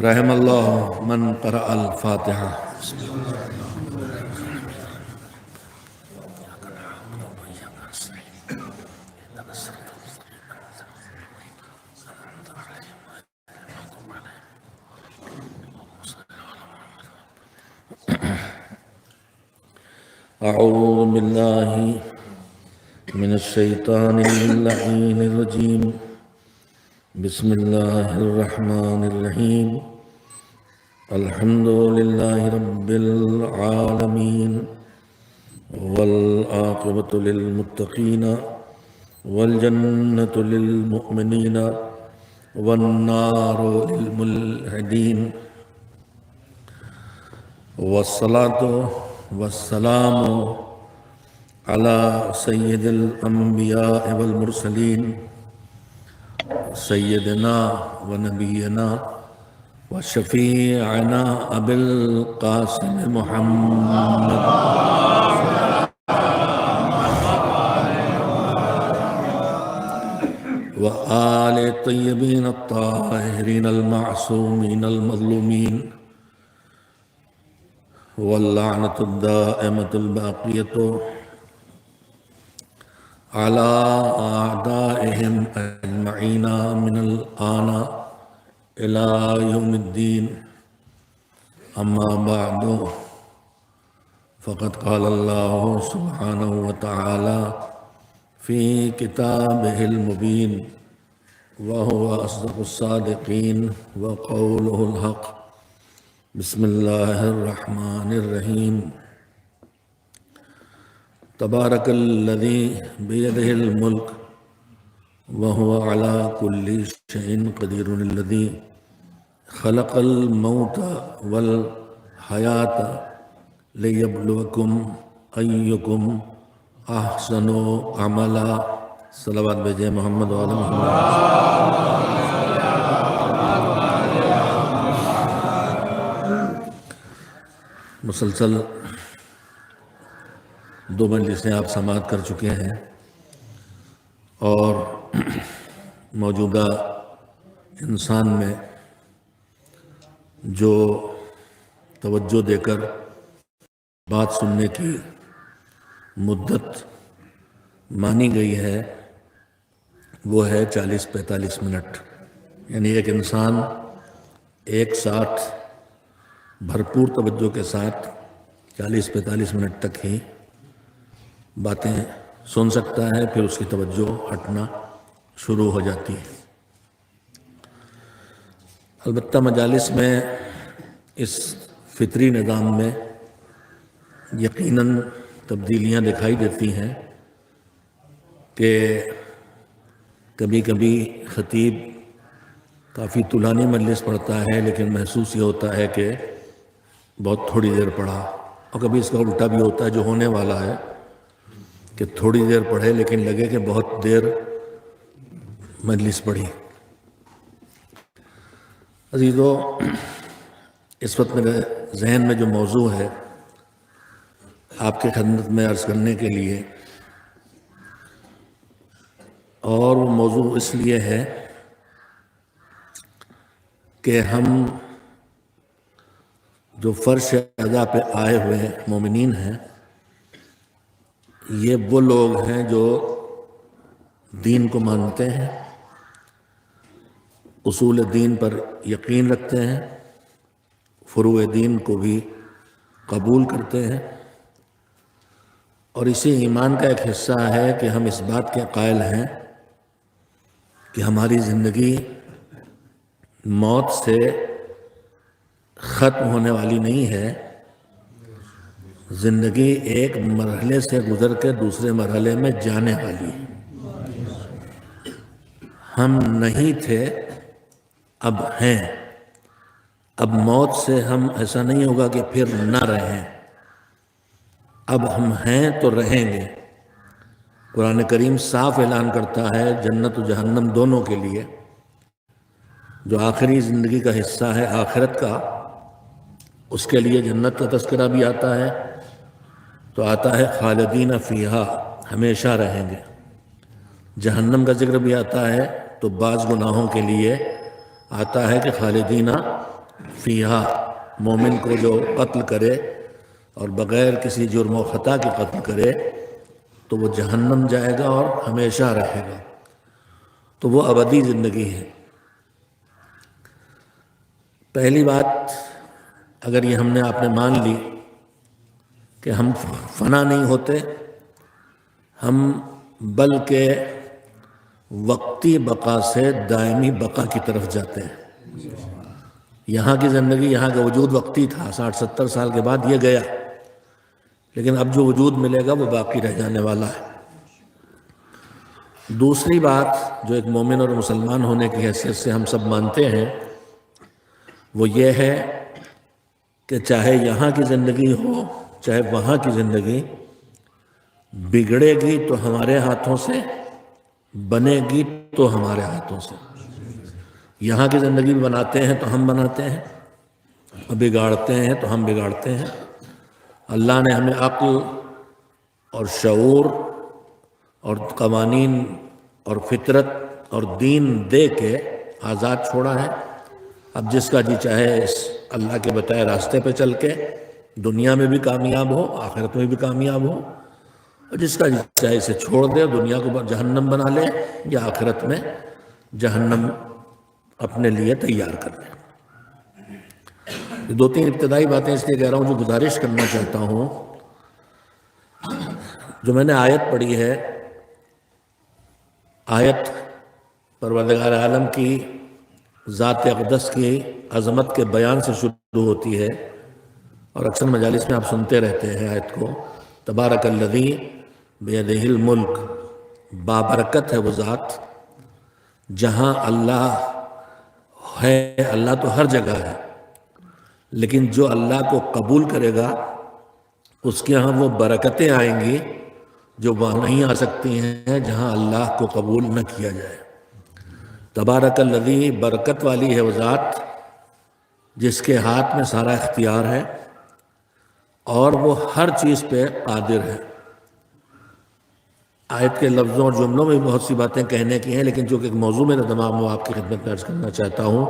رحم اللہ من قرأ الفاتحہ. اعوذ باللہ من الشیطان اللعین الرجیم. بسم اللہ الرحمن الرحیم. الحمد للہ رب العالمین والعاقبۃ للمتقین والجنۃ للمؤمنین والنار للملحدین. والصلاة والسلام على سید الانبیاء والمرسلین سیدنا ونبینا وشفیعنا ابی القاسم محمد وآل الطیبین الطاہرین المعصومین المظلومین واللعنة الدائمة الباقية على أعدائهم أجمعين من الآن إلى يوم الدين. أما بعد فقد قال الله سبحانه وتعالى في كتابه المبين وهو أصدق الصادقين وقوله الحق. بسم اللہ الرحمن الرحیم. تبارک الذی بیدہ الملک وہو علی کل شیء قدیر. الذی خلق الموت والحیاة لیبلوکم ایکم احسن عملا. صلوات بھیجیں محمد وعلی محمد. مسلسل 2 مجلسیں آپ سماعت کر چکے ہیں اور موجودہ انسان میں جو توجہ دے کر بات سننے کی مدت مانی گئی ہے وہ ہے 40-45 منٹ. یعنی ایک انسان ایک ساتھ بھرپور توجہ کے ساتھ 40-45 منٹ تک ہی باتیں سن سکتا ہے، پھر اس کی توجہ ہٹنا شروع ہو جاتی ہے. البتہ مجالس میں اس فطری نظام میں یقیناً تبدیلیاں دکھائی دیتی ہیں کہ کبھی کبھی خطیب کافی طولانی مجلس پڑھتا ہے لیکن محسوس یہ ہوتا ہے کہ بہت تھوڑی دیر پڑھا، اور کبھی اس کا الٹا بھی ہوتا ہے جو ہونے والا ہے کہ تھوڑی دیر پڑھے لیکن لگے کہ بہت دیر مجلس پڑھی. عزیزو، اس وقت میرے ذہن میں جو موضوع ہے آپ کے خدمت میں عرض کرنے کے لیے، اور وہ موضوع اس لیے ہے کہ ہم جو فرش ادا پہ آئے ہوئے مومنین ہیں، یہ وہ لوگ ہیں جو دین کو مانتے ہیں، اصول دین پر یقین رکھتے ہیں، فروع دین کو بھی قبول کرتے ہیں، اور اسی ایمان کا ایک حصہ ہے کہ ہم اس بات کے قائل ہیں کہ ہماری زندگی موت سے ختم ہونے والی نہیں ہے. زندگی ایک مرحلے سے گزر کے دوسرے مرحلے میں جانے والی ہے. ہم نہیں تھے، اب ہیں. اب موت سے ہم ایسا نہیں ہوگا کہ پھر نہ رہیں، اب ہم ہیں تو رہیں گے. قرآن کریم صاف اعلان کرتا ہے جنت و جہنم دونوں کے لیے. جو آخری زندگی کا حصہ ہے آخرت کا، اس کے لیے جنت کا تذکرہ بھی آتا ہے تو آتا ہے خالدین فیہا، ہمیشہ رہیں گے. جہنم کا ذکر بھی آتا ہے تو بعض گناہوں کے لیے آتا ہے کہ خالدین فیہا، مومن کو جو قتل کرے اور بغیر کسی جرم و خطا کے قتل کرے تو وہ جہنم جائے گا اور ہمیشہ رہے گا، تو وہ ابدی زندگی ہے۔ پہلی بات، اگر یہ ہم نے آپ نے مان لی کہ ہم فنا نہیں ہوتے، ہم بلکہ وقتی بقا سے دائمی بقا کی طرف جاتے ہیں۔ یہاں کی زندگی، یہاں کا وجود وقتی تھا، 60-70 سال کے بعد یہ گیا، لیکن اب جو وجود ملے گا وہ باقی رہ جانے والا ہے۔ دوسری بات جو ایک مومن اور مسلمان ہونے کی حیثیت سے ہم سب مانتے ہیں وہ یہ ہے کہ چاہے یہاں کی زندگی ہو چاہے وہاں کی زندگی، بگڑے گی تو ہمارے ہاتھوں سے، بنے گی تو ہمارے ہاتھوں سے۔ یہاں کی زندگی بناتے ہیں تو ہم بناتے ہیں، اور بگاڑتے ہیں تو ہم بگاڑتے ہیں۔ اللہ نے ہمیں عقل اور شعور اور قوانین اور فطرت اور دین دے کے آزاد چھوڑا ہے۔ اب جس کا جی چاہے اس اللہ کے بتائے راستے پہ چل کے دنیا میں بھی کامیاب ہو، آخرت میں بھی کامیاب ہو، اور جس کا جی چاہے اسے چھوڑ دے، دنیا کو جہنم بنا لے یا آخرت میں جہنم اپنے لیے تیار کر لے۔ یہ 2-3 ابتدائی باتیں اس لیے کہہ رہا ہوں جو گزارش کرنا چاہتا ہوں۔ جو میں نے آیت پڑھی ہے، آیت پروردگار عالم کی ذات اقدس کی عظمت کے بیان سے شروع ہوتی ہے، اور اکثر مجالس میں آپ سنتے رہتے ہیں آیت کو، تبارک الذی بیدہ الملک، بابرکت ہے وہ ذات جہاں اللہ ہے۔ اللہ تو ہر جگہ ہے، لیکن جو اللہ کو قبول کرے گا اس کے ہاں وہ برکتیں آئیں گی جو وہاں نہیں آ سکتی ہیں جہاں اللہ کو قبول نہ کیا جائے۔ تبارک الذی، برکت والی ہے وہ ذات جس کے ہاتھ میں سارا اختیار ہے اور وہ ہر چیز پہ قادر ہے۔ آیت کے لفظوں اور جملوں میں بہت سی باتیں کہنے کی ہیں، لیکن چونکہ ایک موضوع میرے دماغ میں آپ کی خدمت میں عرض کرنا چاہتا ہوں،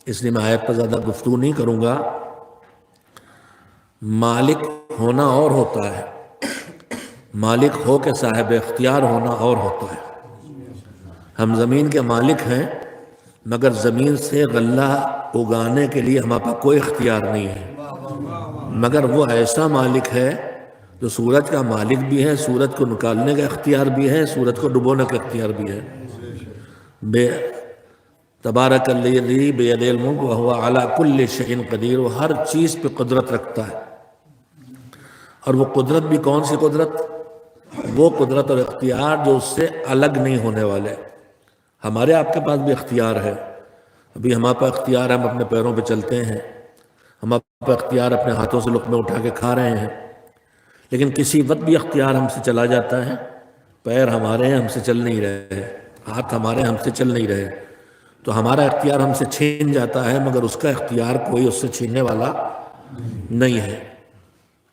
اس لیے میں آیت پر زیادہ گفتگو نہیں کروں گا۔ مالک ہونا اور ہوتا ہے، مالک ہو کے صاحب اختیار ہونا اور ہوتا ہے۔ ہم زمین کے مالک ہیں، مگر زمین سے غلہ اگانے کے لیے ہمارے پاس کوئی اختیار نہیں ہے، مگر وہ ایسا مالک ہے جو سورج کا مالک بھی ہے، سورج کو نکالنے کا اختیار بھی ہے، سورج کو ڈبونے کا اختیار بھی ہے۔ تبارک الذی بیدہ الملک وہو علی کل شیء قدیر، وہ ہر چیز پہ قدرت رکھتا ہے۔ اور وہ قدرت بھی کون سی قدرت؟ وہ قدرت اور اختیار جو اس سے الگ نہیں ہونے والے۔ ہمارے آپ کے پاس بھی اختیار ہے، ابھی ہمارے پاس اختیار ہے، ہم اپنے پیروں پہ چلتے ہیں، ہمارے پاس اختیار اپنے ہاتھوں سے لقمے اٹھا کے کھا رہے ہیں، لیکن کسی وقت بھی اختیار ہم سے چلا جاتا ہے، پیر ہمارے ہیں ہم سے چل نہیں رہے، ہاتھ ہمارے ہم سے چل نہیں رہے، تو ہمارا اختیار ہم سے چھین جاتا ہے، مگر اس کا اختیار کوئی اس سے چھیننے والا نہیں ہے۔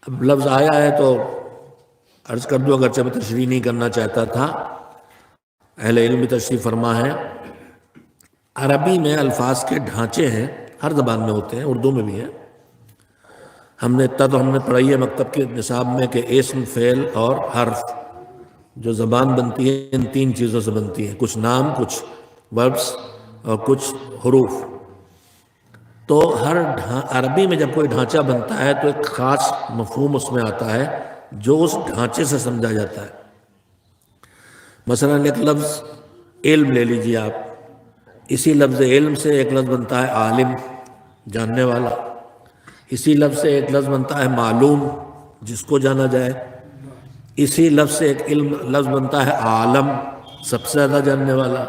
اب لفظ آیا ہے تو عرض کر دوں، اگرچہ میں تشریح نہیں کرنا چاہتا تھا، اہل علم بھی تشریح فرما ہے۔ عربی میں الفاظ کے ڈھانچے ہیں، ہر زبان میں ہوتے ہیں، اردو میں بھی ہے۔ ہم نے اتنا تو ہم نے پڑھائی ہے مکتب کے نصاب میں کہ اسم، فعل اور حرف، جو زبان بنتی ہے ان 3 چیزوں سے بنتی ہے، کچھ نام، کچھ وربس اور کچھ حروف۔ تو عربی میں جب کوئی ڈھانچہ بنتا ہے تو ایک خاص مفہوم اس میں آتا ہے جو اس ڈھانچے سے سمجھا جاتا ہے۔ مثلا ایک لفظ علم لے لیجیے آپ، اسی لفظ علم سے ایک لفظ بنتا ہے عالم، جاننے والا۔ اسی لفظ سے ایک لفظ بنتا ہے معلوم، جس کو جانا جائے۔ اسی لفظ سے ایک لفظ بنتا ہے عالم، سب سے زیادہ جاننے والا۔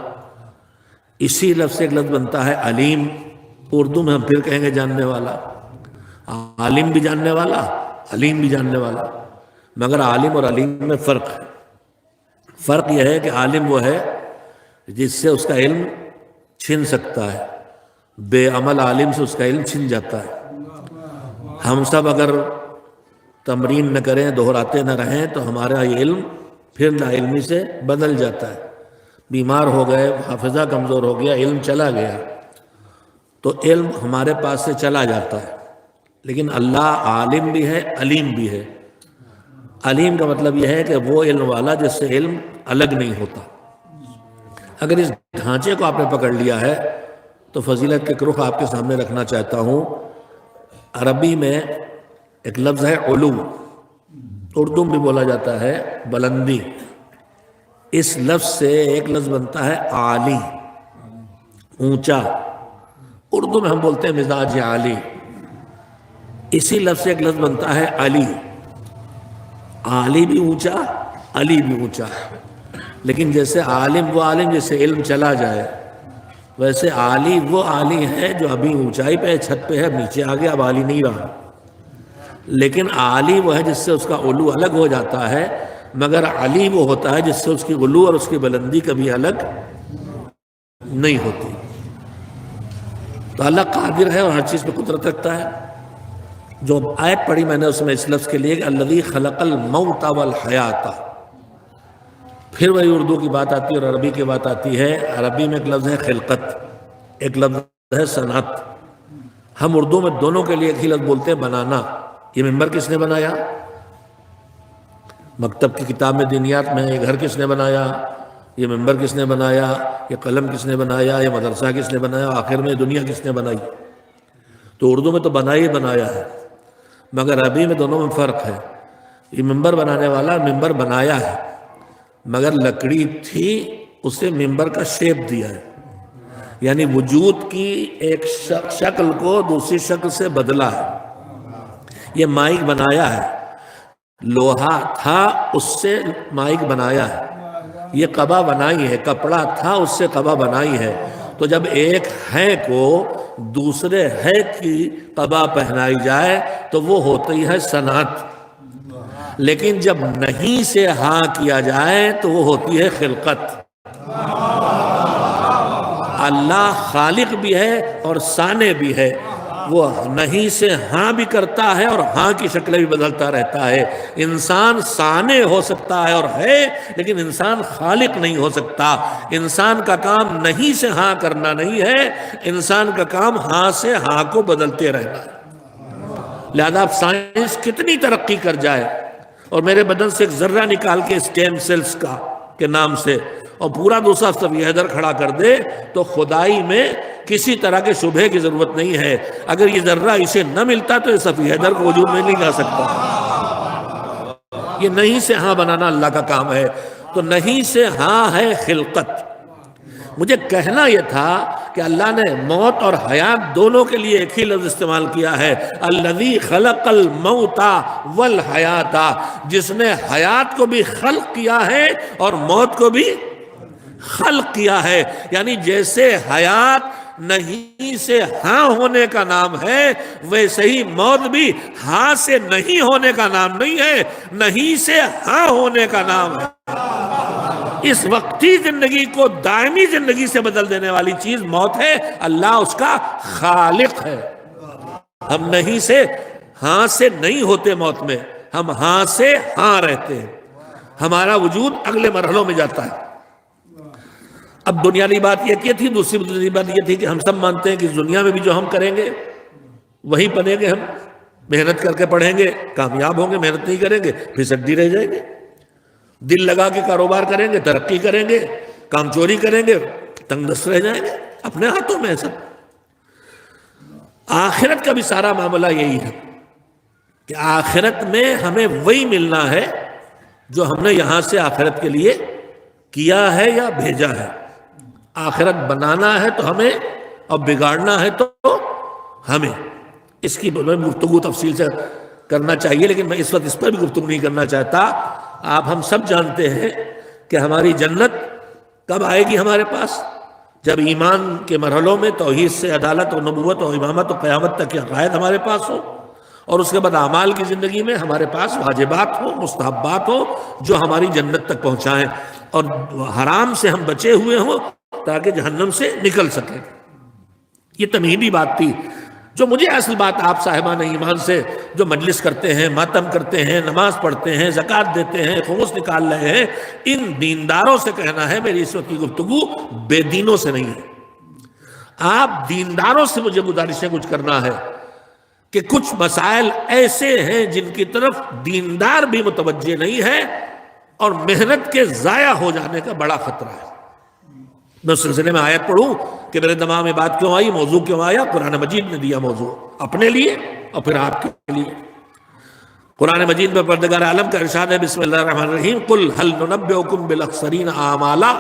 اسی لفظ سے ایک لفظ بنتا ہے علیم، اردو میں ہم پھر کہیں گے جاننے والا۔ عالم بھی جاننے والا، علیم بھی جاننے والا، مگر عالم اور علیم میں فرق ہے۔ فرق یہ ہے کہ عالم وہ ہے جس سے اس کا علم چھن سکتا ہے، بے عمل عالم سے اس کا علم چھن جاتا ہے۔ ہم سب اگر تمرین نہ کریں، دہراتے نہ رہیں، تو ہمارا یہ علم پھر لا علمی سے بدل جاتا ہے۔ بیمار ہو گئے، حافظہ کمزور ہو گیا، علم چلا گیا، تو علم ہمارے پاس سے چلا جاتا ہے، لیکن اللہ عالم بھی ہے، علیم بھی ہے۔ علیم کا مطلب یہ ہے کہ وہ علم والا جس سے علم الگ نہیں ہوتا۔ اگر اس ڈھانچے کو آپ نے پکڑ لیا ہے تو فضیلت کے رخ آپ کے سامنے رکھنا چاہتا ہوں۔ عربی میں ایک لفظ ہے علو، اردو میں بھی بولا جاتا ہے بلندی۔ اس لفظ سے ایک لفظ بنتا ہے عالی، اونچا۔ اردو میں ہم بولتے ہیں مزاج عالی۔ اسی لفظ سے ایک لفظ بنتا ہے علی۔ عالی بھی اونچا، علی بھی اونچا۔ لیکن جیسے عالم وہ عالم جس سے علم چلا جائے، ویسے عالی وہ عالی ہے جو ابھی اونچائی پہ چھت پہ ہے، نیچے آگے اب عالی نہیں رہا۔ لیکن عالی وہ ہے جس سے اس کا علو الگ ہو جاتا ہے، مگر علی وہ ہوتا ہے جس سے اس کی علو اور اس کی بلندی کبھی الگ نہیں ہوتی۔ تو اللہ قادر ہے اور ہر چیز پہ قدرت رکھتا ہے۔ جو آیت پڑھی میں نے اس میں اس لفظ کے لیے کہ الذی خلق الموت والحیات، پھر وہی اردو کی بات آتی ہے اور عربی کی بات آتی ہے۔ عربی میں ایک لفظ ہے خلقت، ایک لفظ ہے صنعت۔ ہم اردو میں دونوں کے لیے ایک ہی لفظ بولتے ہیں بنانا۔ یہ ممبر کس نے بنایا؟ مکتب کی کتاب میں دینیات میں یہ گھر کس نے بنایا؟ یہ ممبر کس نے بنایا؟ یہ قلم کس نے بنایا؟ یہ مدرسہ کس نے بنایا؟ آخر میں دنیا کس نے بنائی؟ تو اردو میں تو بنایا ہے، مگر عربی میں دونوں میں فرق ہے۔ یہ ممبر بنانے والا ممبر بنایا ہے، مگر لکڑی تھی، اسے ممبر کا شیپ دیا ہے، یعنی وجود کی ایک شکل کو دوسری شکل سے بدلا ہے۔ یہ مائک بنایا ہے، لوہا تھا اس سے مائک بنایا ہے۔ یہ قبا بنائی ہے، کپڑا تھا اس سے قبا بنائی ہے۔ تو جب ایک ہے کو دوسرے ہے کی قبا پہنائی جائے تو وہ ہوتی ہے صنعت، لیکن جب نہیں سے ہاں کیا جائے تو وہ ہوتی ہے خلقت۔ اللہ خالق بھی ہے اور صانع بھی ہے، وہ نہیں سے ہاں بھی کرتا ہے اور ہاں کی شکلیں بھی بدلتا رہتا ہے۔ انسان صانع ہو سکتا ہے اور ہے، لیکن انسان خالق نہیں ہو سکتا۔ انسان کا کام نہیں سے ہاں کرنا نہیں ہے، انسان کا کام ہاں سے ہاں کو بدلتے رہنا ہے۔ لہذا اب سائنس کتنی ترقی کر جائے اور میرے بدن سے ایک ذرہ نکال کے اسٹیم سیلز کا کے نام سے اور پورا دوسرا صفی حیدر کھڑا کر دے تو خدائی میں کسی طرح کے شبہ کی ضرورت نہیں ہے۔ اگر یہ ذرہ اسے نہ ملتا تو یہ صفی حیدر کو وجود میں نہیں لا سکتا۔ یہ نہیں سے ہاں بنانا اللہ کا کام ہے۔ تو نہیں سے ہاں ہے خلقت۔ مجھے کہنا یہ تھا کہ اللہ نے موت اور حیات دونوں کے لیے ایک ہی لفظ استعمال کیا ہے، الذی خلق الموت والحیات، جس نے حیات کو بھی خلق کیا ہے اور موت کو بھی خلق کیا ہے۔ یعنی جیسے حیات نہیں سے ہاں ہونے کا نام ہے، ویسے ہی موت بھی ہاں سے نہیں ہونے کا نام نہیں ہے، نہیں سے ہاں ہونے کا نام ہے۔ اس وقتی زندگی کو دائمی زندگی سے بدل دینے والی چیز موت ہے، اللہ اس کا خالق ہے۔ ہم نہیں سے ہاں سے نہیں ہوتے موت میں، ہم ہاں سے ہاں رہتے ہیں، ہمارا وجود اگلے مرحلوں میں جاتا ہے۔ اب دنیاوی بات یہ تھی، دوسری بات یہ تھی کہ ہم سب مانتے ہیں کہ دنیا میں بھی جو ہم کریں گے وہی پڑھیں گے، ہم محنت کر کے پڑھیں گے کامیاب ہوں گے، محنت نہیں کریں گے پھر سڈی رہ جائیں گے۔ دل لگا کے کاروبار کریں گے ترقی کریں گے، کام چوری کریں گے تنگ دست رہ جائیں گے۔ اپنے ہاتھوں میں ہے سب۔ آخرت کا بھی سارا معاملہ یہی ہے کہ آخرت میں ہمیں وہی ملنا ہے جو ہم نے یہاں سے آخرت کے لیے کیا ہے یا بھیجا ہے۔ آخرت بنانا ہے تو ہمیں اور بگاڑنا ہے تو ہمیں۔ اس کی گفتگو تفصیل سے کرنا چاہیے، لیکن میں اس وقت اس پر بھی گفتگو نہیں کرنا چاہتا۔ آپ ہم سب جانتے ہیں کہ ہماری جنت کب آئے گی ہمارے پاس؟ جب ایمان کے مرحلوں میں توحید سے عدالت اور نبوت اور امامت اور قیامت تک کے عقائد ہمارے پاس ہو، اور اس کے بعد اعمال کی زندگی میں ہمارے پاس واجبات ہوں، مستحبات ہوں جو ہماری جنت تک پہنچائیں، اور حرام سے ہم بچے ہوئے ہوں تاکہ جہنم سے نکل سکیں۔ یہ تمہیدی بات تھی۔ جو مجھے اصل بات آپ صاحبان ایمان سے جو مجلس کرتے ہیں، ماتم کرتے ہیں، نماز پڑھتے ہیں، زکوٰۃ دیتے ہیں، خمس نکال رہے ہیں، ان دینداروں سے کہنا ہے، میری اس وقت کی گفتگو بے دینوں سے نہیں ہے۔ آپ دینداروں سے مجھے گزارش ہے کچھ کرنا ہے کہ کچھ مسائل ایسے ہیں جن کی طرف دیندار بھی متوجہ نہیں ہے اور محنت کے ضائع ہو جانے کا بڑا خطرہ ہے۔ میں اس سلسلے میں آیت پڑھوں کہ میرے دماغ میں بات کیوں آئی، موضوع کیوں آیا؟ قرآن مجید نے دیا موضوع اپنے لیے اور پھر آپ کے لیے۔ قرآن مجید میں پروردگار عالم کا ارشاد ہے، بسم اللہ الرحمن الرحیم، قل هل ننبئکم بالاخسرین اعمالا،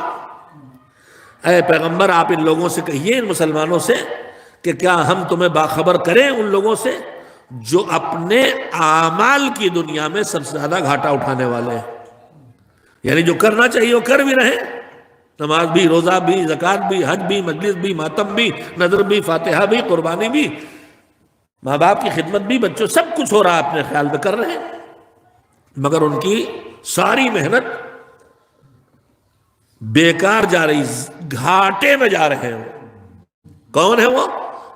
اے پیغمبر آپ ان لوگوں سے کہیے، ان مسلمانوں سے، کہ کیا ہم تمہیں باخبر کریں ان لوگوں سے جو اپنے اعمال کی دنیا میں سب سے زیادہ گھاٹا اٹھانے والے ہیں، یعنی جو کرنا چاہیے وہ کر بھی رہے، نماز بھی، روزہ بھی، زکوٰۃ بھی، حج بھی، مجلس بھی، ماتم بھی، نذر بھی، فاتحہ بھی، قربانی بھی، ماں باپ کی خدمت بھی، بچوں، سب کچھ ہو رہا ہے، اپنے خیال میں کر رہے ہیں، مگر ان کی ساری محنت بیکار جا رہی، گھاٹے میں جا رہے ہیں۔ کون ہے وہ؟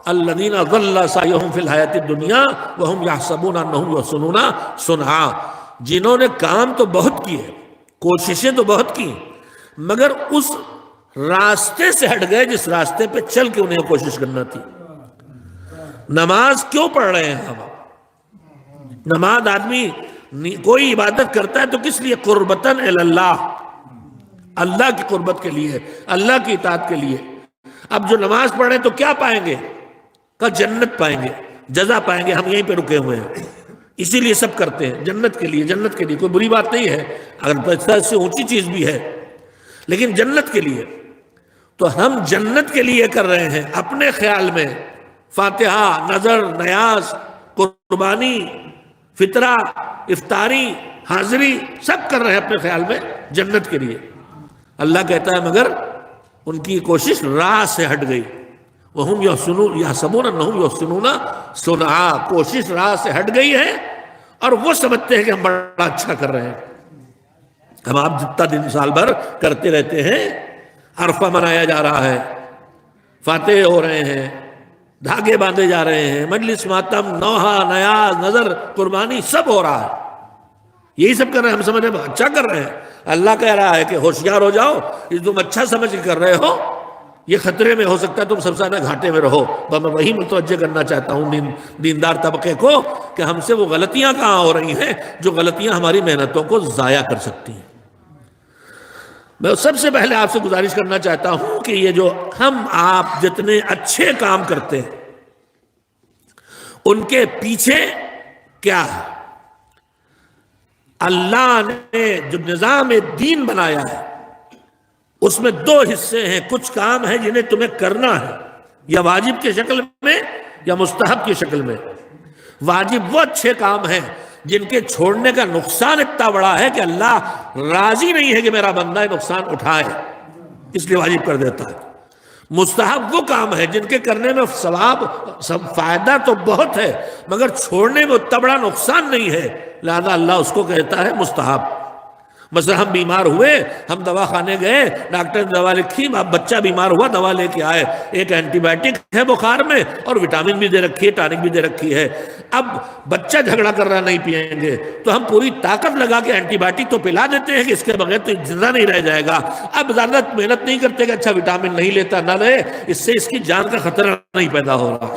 الذین ضل سعیہم فی الحیاۃ الدنیا وہم یحسبون انہم یحسنون صنعا، جنہوں نے کام تو بہت کیے، کوششیں تو بہت کی، مگر اس راستے سے ہٹ گئے جس راستے پہ چل کے انہیں کوشش کرنا تھی۔ نماز کیوں پڑھ رہے ہیں ہم؟ نماز آدمی کوئی عبادت کرتا ہے تو کس لیے؟ قربتاً الی اللہ، اللہ کی قربت کے لیے، اللہ کی اطاعت کے لیے۔ اب جو نماز پڑھیں تو کیا پائیں گے؟ کہ جنت پائیں گے، جزا پائیں گے، ہم یہیں پہ رکے ہوئے ہیں، اسی لیے سب کرتے ہیں، جنت کے لیے، جنت کے لیے۔ کوئی بری بات نہیں ہے اگر پیسہ سے اونچی چیز بھی ہے، لیکن جنت کے لیے۔ تو ہم جنت کے لیے کر رہے ہیں اپنے خیال میں، فاتحہ، نذر، نیاز، قربانی، فطرہ، افطاری، حاضری، سب کر رہے ہیں اپنے خیال میں جنت کے لیے۔ اللہ کہتا ہے مگر ان کی کوشش راہ سے ہٹ گئی، وَهُمْ يَحْسَبُونَ أَنَّهُمْ يُحْسِنُونَ صُنْعًا، کوشش راہ سے ہٹ گئی ہے اور وہ سمجھتے ہیں کہ ہم بڑا اچھا کر رہے ہیں۔ ہم آپ جتنا دن سال بھر کرتے رہتے ہیں، عرفہ منایا جا رہا ہے، فاتح ہو رہے ہیں، دھاگے باندھے جا رہے ہیں، مجلس، ماتم، نوحہ، نیاز، نذر، قربانی، سب ہو رہا ہے، یہی سب کر رہے ہیں، ہم سمجھ رہے ہیں اچھا کر رہے ہیں۔ اللہ کہہ رہا ہے کہ ہوشیار ہو جاؤ، یہ تم اچھا سمجھ کے کر رہے ہو، یہ خطرے میں ہو سکتا ہے تم سب سے زیادہ گھاٹے میں رہو۔ تو میں وہی متوجہ کرنا چاہتا ہوں دیندار طبقے کو کہ ہم سے وہ غلطیاں کہاں ہو رہی ہیں جو غلطیاں ہماری محنتوں کو ضائع کر سکتی ہیں۔ میں سب سے پہلے آپ سے گزارش کرنا چاہتا ہوں کہ یہ جو ہم آپ جتنے اچھے کام کرتے ہیں ان کے پیچھے کیا ہے؟ اللہ نے جو نظام دین بنایا ہے اس میں دو حصے ہیں، کچھ کام ہیں جنہیں تمہیں کرنا ہے، یا واجب کی شکل میں یا مستحب کی شکل میں۔ واجب وہ اچھے کام ہیں جن کے چھوڑنے کا نقصان اتنا بڑا ہے کہ اللہ راضی نہیں ہے کہ میرا بندہ نقصان اٹھائے، اس لیے واجب کر دیتا ہے۔ مستحب وہ کام ہے جن کے کرنے میں ثواب، فائدہ تو بہت ہے مگر چھوڑنے میں اتنا بڑا نقصان نہیں ہے، لہذا اللہ اس کو کہتا ہے مستحب۔ مثلا ہم بیمار ہوئے، ہم دوا خانے گئے، ڈاکٹر نے دوا لکھی، اب بچہ بیمار ہوا، دوا لے کے آئے، ایک اینٹی بائیوٹک ہے بخار میں اور وٹامن بھی دے رکھی ہے، ٹانک بھی دے رکھی ہے۔ اب بچہ جھگڑا کر رہا نہیں پئیں گے تو ہم پوری طاقت لگا کے اینٹی بائیوٹک تو پلا دیتے ہیں کہ اس کے بغیر تو زندہ نہیں رہ جائے گا۔ اب زیادہ محنت نہیں کرتے کہ اچھا وٹامن نہیں لیتا، نہ لے، اس سے اس کی جان کا خطرہ نہیں پیدا ہو رہا۔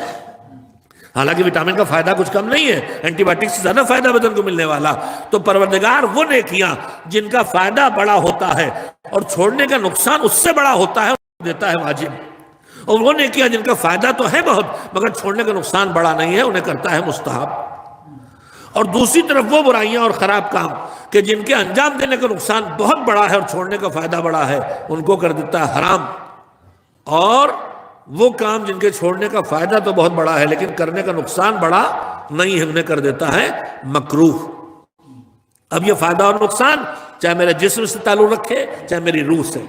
حالانکہ وٹامن کا فائدہ کچھ کم نہیں ہے، اینٹی بائیوٹک سے زیادہ فائدہ بدن کو ملنے والا۔ تو پروردگار وہ نیکیاں جن کا فائدہ بڑا ہوتا ہے اور چھوڑنے کا نقصان اس سے بڑا ہوتا ہے دیتا ہے واجب، اور وہ نیکیاں جن کا فائدہ تو ہے بہت مگر چھوڑنے کا نقصان بڑا نہیں ہے انہیں کرتا ہے مستحب۔ اور دوسری طرف وہ برائیاں اور خراب کام کہ جن کے انجام دینے کا نقصان بہت بڑا ہے اور چھوڑنے کا فائدہ بڑا ہے ان کو کر دیتا ہے حرام، اور وہ کام جن کے چھوڑنے کا فائدہ تو بہت بڑا ہے لیکن کرنے کا نقصان بڑا نہیں ہے انہیں کر دیتا ہے مکروہ۔ اب یہ فائدہ اور نقصان چاہے میرے جسم سے تعلق رکھے، چاہے میری روح سے،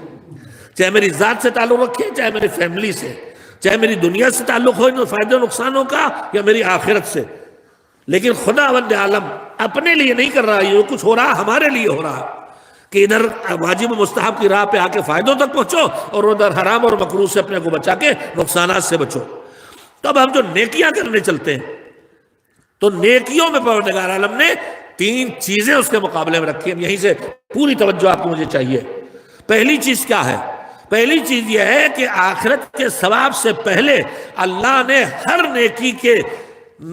چاہے میری ذات سے تعلق رکھے، چاہے میری فیملی سے، چاہے میری دنیا سے تعلق ہو ان فائدے و نقصانوں کا، یا میری آخرت سے، لیکن خداوند عالم اپنے لیے نہیں کر رہا، یہ کچھ ہو رہا ہمارے لیے ہو رہا کہ ادھر واجب و مستحب کی راہ پہ آ کے فائدوں تک پہنچو اور ادھر حرام اور مکروہ سے اپنے کو بچا کے نقصانات سے بچو۔ تو اب ہم جو نیکیاں کرنے چلتے ہیں تو نیکیوں میں پروردگار عالم نے تین چیزیں اس کے مقابلے میں رکھی ہیں، یہیں سے پوری توجہ آپ کو مجھے چاہیے۔ پہلی چیز کیا ہے؟ پہلی چیز یہ ہے کہ آخرت کے ثواب سے پہلے اللہ نے ہر نیکی کے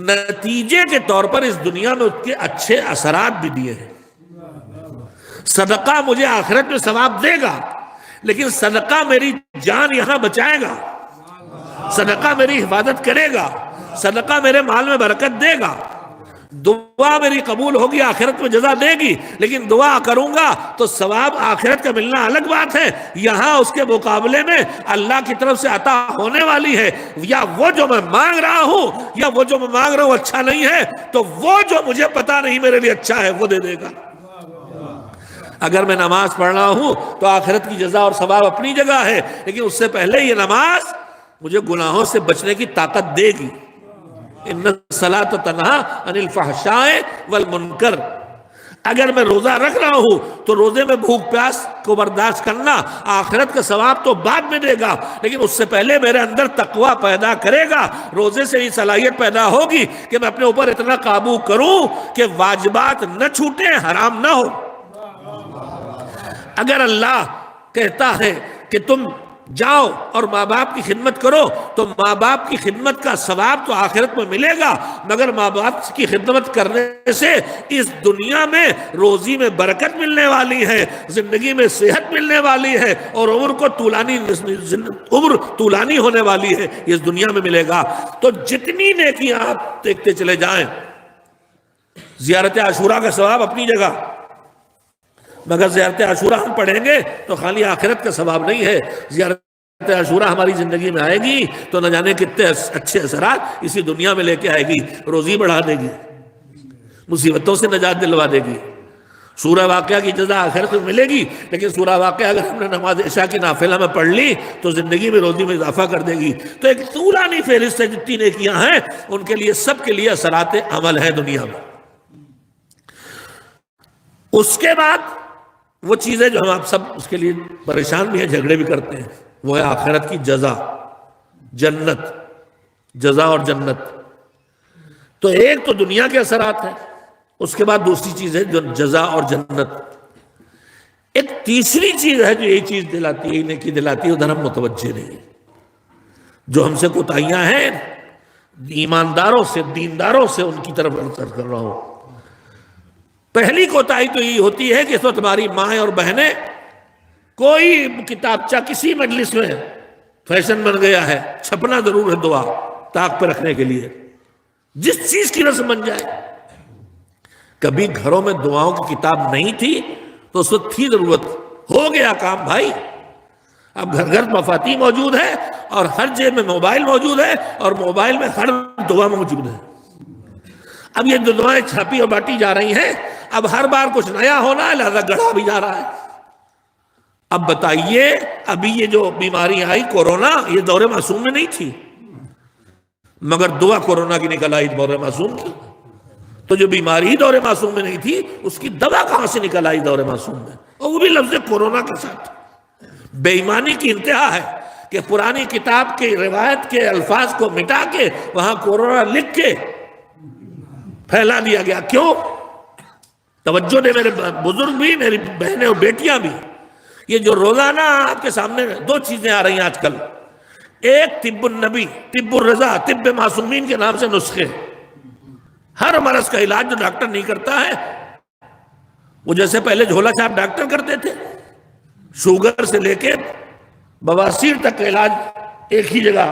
نتیجے کے طور پر اس دنیا میں اس کے اچھے اثرات بھی دیے ہیں. صدقہ مجھے آخرت میں ثواب دے گا، لیکن صدقہ میری جان یہاں بچائے گا، صدقہ میری حفاظت کرے گا، صدقہ میرے مال میں برکت دے گا. دعا میری قبول ہوگی، آخرت میں جزا دے گی، لیکن دعا کروں گا تو ثواب آخرت کا ملنا الگ بات ہے. یہاں اس کے مقابلے میں اللہ کی طرف سے عطا ہونے والی ہے. یا وہ جو میں مانگ رہا ہوں یا وہ جو میں مانگ رہا ہوں اچھا نہیں ہے، تو وہ جو مجھے پتا نہیں میرے لیے اچھا ہے وہ دے دے گا. اگر میں نماز پڑھ رہا ہوں تو آخرت کی جزا اور ثواب اپنی جگہ ہے، لیکن اس سے پہلے یہ نماز مجھے گناہوں سے بچنے کی طاقت دے گی. ان الصلاۃ تنہی عن الفحشاء والمنکر. اگر میں روزہ رکھ رہا ہوں تو روزے میں بھوک پیاس کو برداشت کرنا آخرت کا ثواب تو بعد میں دے گا، لیکن اس سے پہلے میرے اندر تقوی پیدا کرے گا. روزے سے یہ صلاحیت پیدا ہوگی کہ میں اپنے اوپر اتنا قابو کروں کہ واجبات نہ چھوٹیں، حرام نہ ہو. اگر اللہ کہتا ہے کہ تم جاؤ اور ماں باپ کی خدمت کرو تو ماں باپ کی خدمت کا ثواب تو آخرت میں ملے گا، مگر ماں باپ کی خدمت کرنے سے اس دنیا میں روزی میں برکت ملنے والی ہے، زندگی میں صحت ملنے والی ہے، اور عمر طولانی ہونے والی ہے، اس دنیا میں ملے گا. تو جتنی نیکیاں آپ دیکھتے چلے جائیں، زیارت عاشوراء کا ثواب اپنی جگہ، مگر زیارت عاشوراء ہم پڑھیں گے تو خالی آخرت کا ثواب نہیں ہے. زیارت عاشوراء ہماری زندگی میں آئے گی تو نہ جانے کتنے اچھے اثرات اسی دنیا میں لے کے آئے گی. روزی بڑھا دے گی، مصیبتوں سے نجات دلوا دے گی. سورہ واقعہ کی جزا آخرت میں ملے گی، لیکن سورہ واقعہ اگر ہم نے نماز عشاء کی نافلہ میں پڑھ لی تو زندگی میں روزی میں اضافہ کر دے گی. تو ایک طولانی فہرست ہے جتنی نیکیاں ہیں ان کے لیے، سب کے لیے اثرات عمل ہیں دنیا میں. اس کے بعد وہ چیزیں جو ہم آپ سب اس کے لیے پریشان بھی ہیں، جھگڑے بھی کرتے ہیں، وہ ہے آخرت کی جزا، جنت، جزا اور جنت. تو ایک تو دنیا کے اثرات ہیں، اس کے بعد دوسری چیز ہے جو جزا اور جنت. ایک تیسری چیز ہے جو یہی چیز دلاتی ہے، نیکی دلاتی ہے، ادھر ہم متوجہ نہیں. جو ہم سے کوتاہیاں ہیں ایمانداروں سے، دینداروں سے، ان کی طرف عرض کر رہا ہوں. پہلی کوتاہی تو یہ ہوتی ہے کہ اس وقت ہماری مائیں اور بہنیں کوئی کتابچہ کسی مجلس میں فیشن بن گیا ہے، چھپنا ضرور ہے دعا طاق پہ رکھنے کے لیے، جس چیز کی رسم بن جائے. کبھی گھروں میں دعاؤں کی کتاب نہیں تھی تو اس وقت تھی ضرورت، ہو گیا کام بھائی. اب گھر گھر مفاتیح موجود ہے اور ہر جیب میں موبائل موجود ہے اور موبائل میں ہر دعا موجود ہے. اب یہ دعائیں چھاپی اور بانٹی جا رہی ہیں، اب ہر بار کچھ نیا ہونا ہے، لہذا گڑھا بھی جا رہا ہے. اب بتائیے، ابھی یہ جو بیماری آئی کورونا، یہ دور معصوم میں نہیں تھی، مگر دعا کورونا کی نکل آئی دور معصوم کی. تو جو بیماری ہی دور معصوم میں نہیں تھی، اس کی دوا کہاں سے نکل آئی دور معصوم میں، اور وہ بھی لفظ کورونا کے ساتھ. بے ایمانی کی انتہا ہے کہ پرانی کتاب کے روایت کے الفاظ کو مٹا کے وہاں کورونا لکھ کے پھیلا دیا گیا. کیوں؟ توجہ دے میرے بزرگ بھی، میری بہنیں اور بیٹیاں بھی. یہ جو روزانہ آپ کے سامنے دو چیزیں آ رہی ہیں آج کل، ایک طب النبی، طب الرضا، طب معصومین کے نام سے نسخے. ہر مرض کا علاج جو ڈاکٹر نہیں کرتا ہے، وہ جیسے پہلے جھولا چھاپ ڈاکٹر کرتے تھے، شوگر سے لے کے بواسیر تک کا علاج ایک ہی جگہ.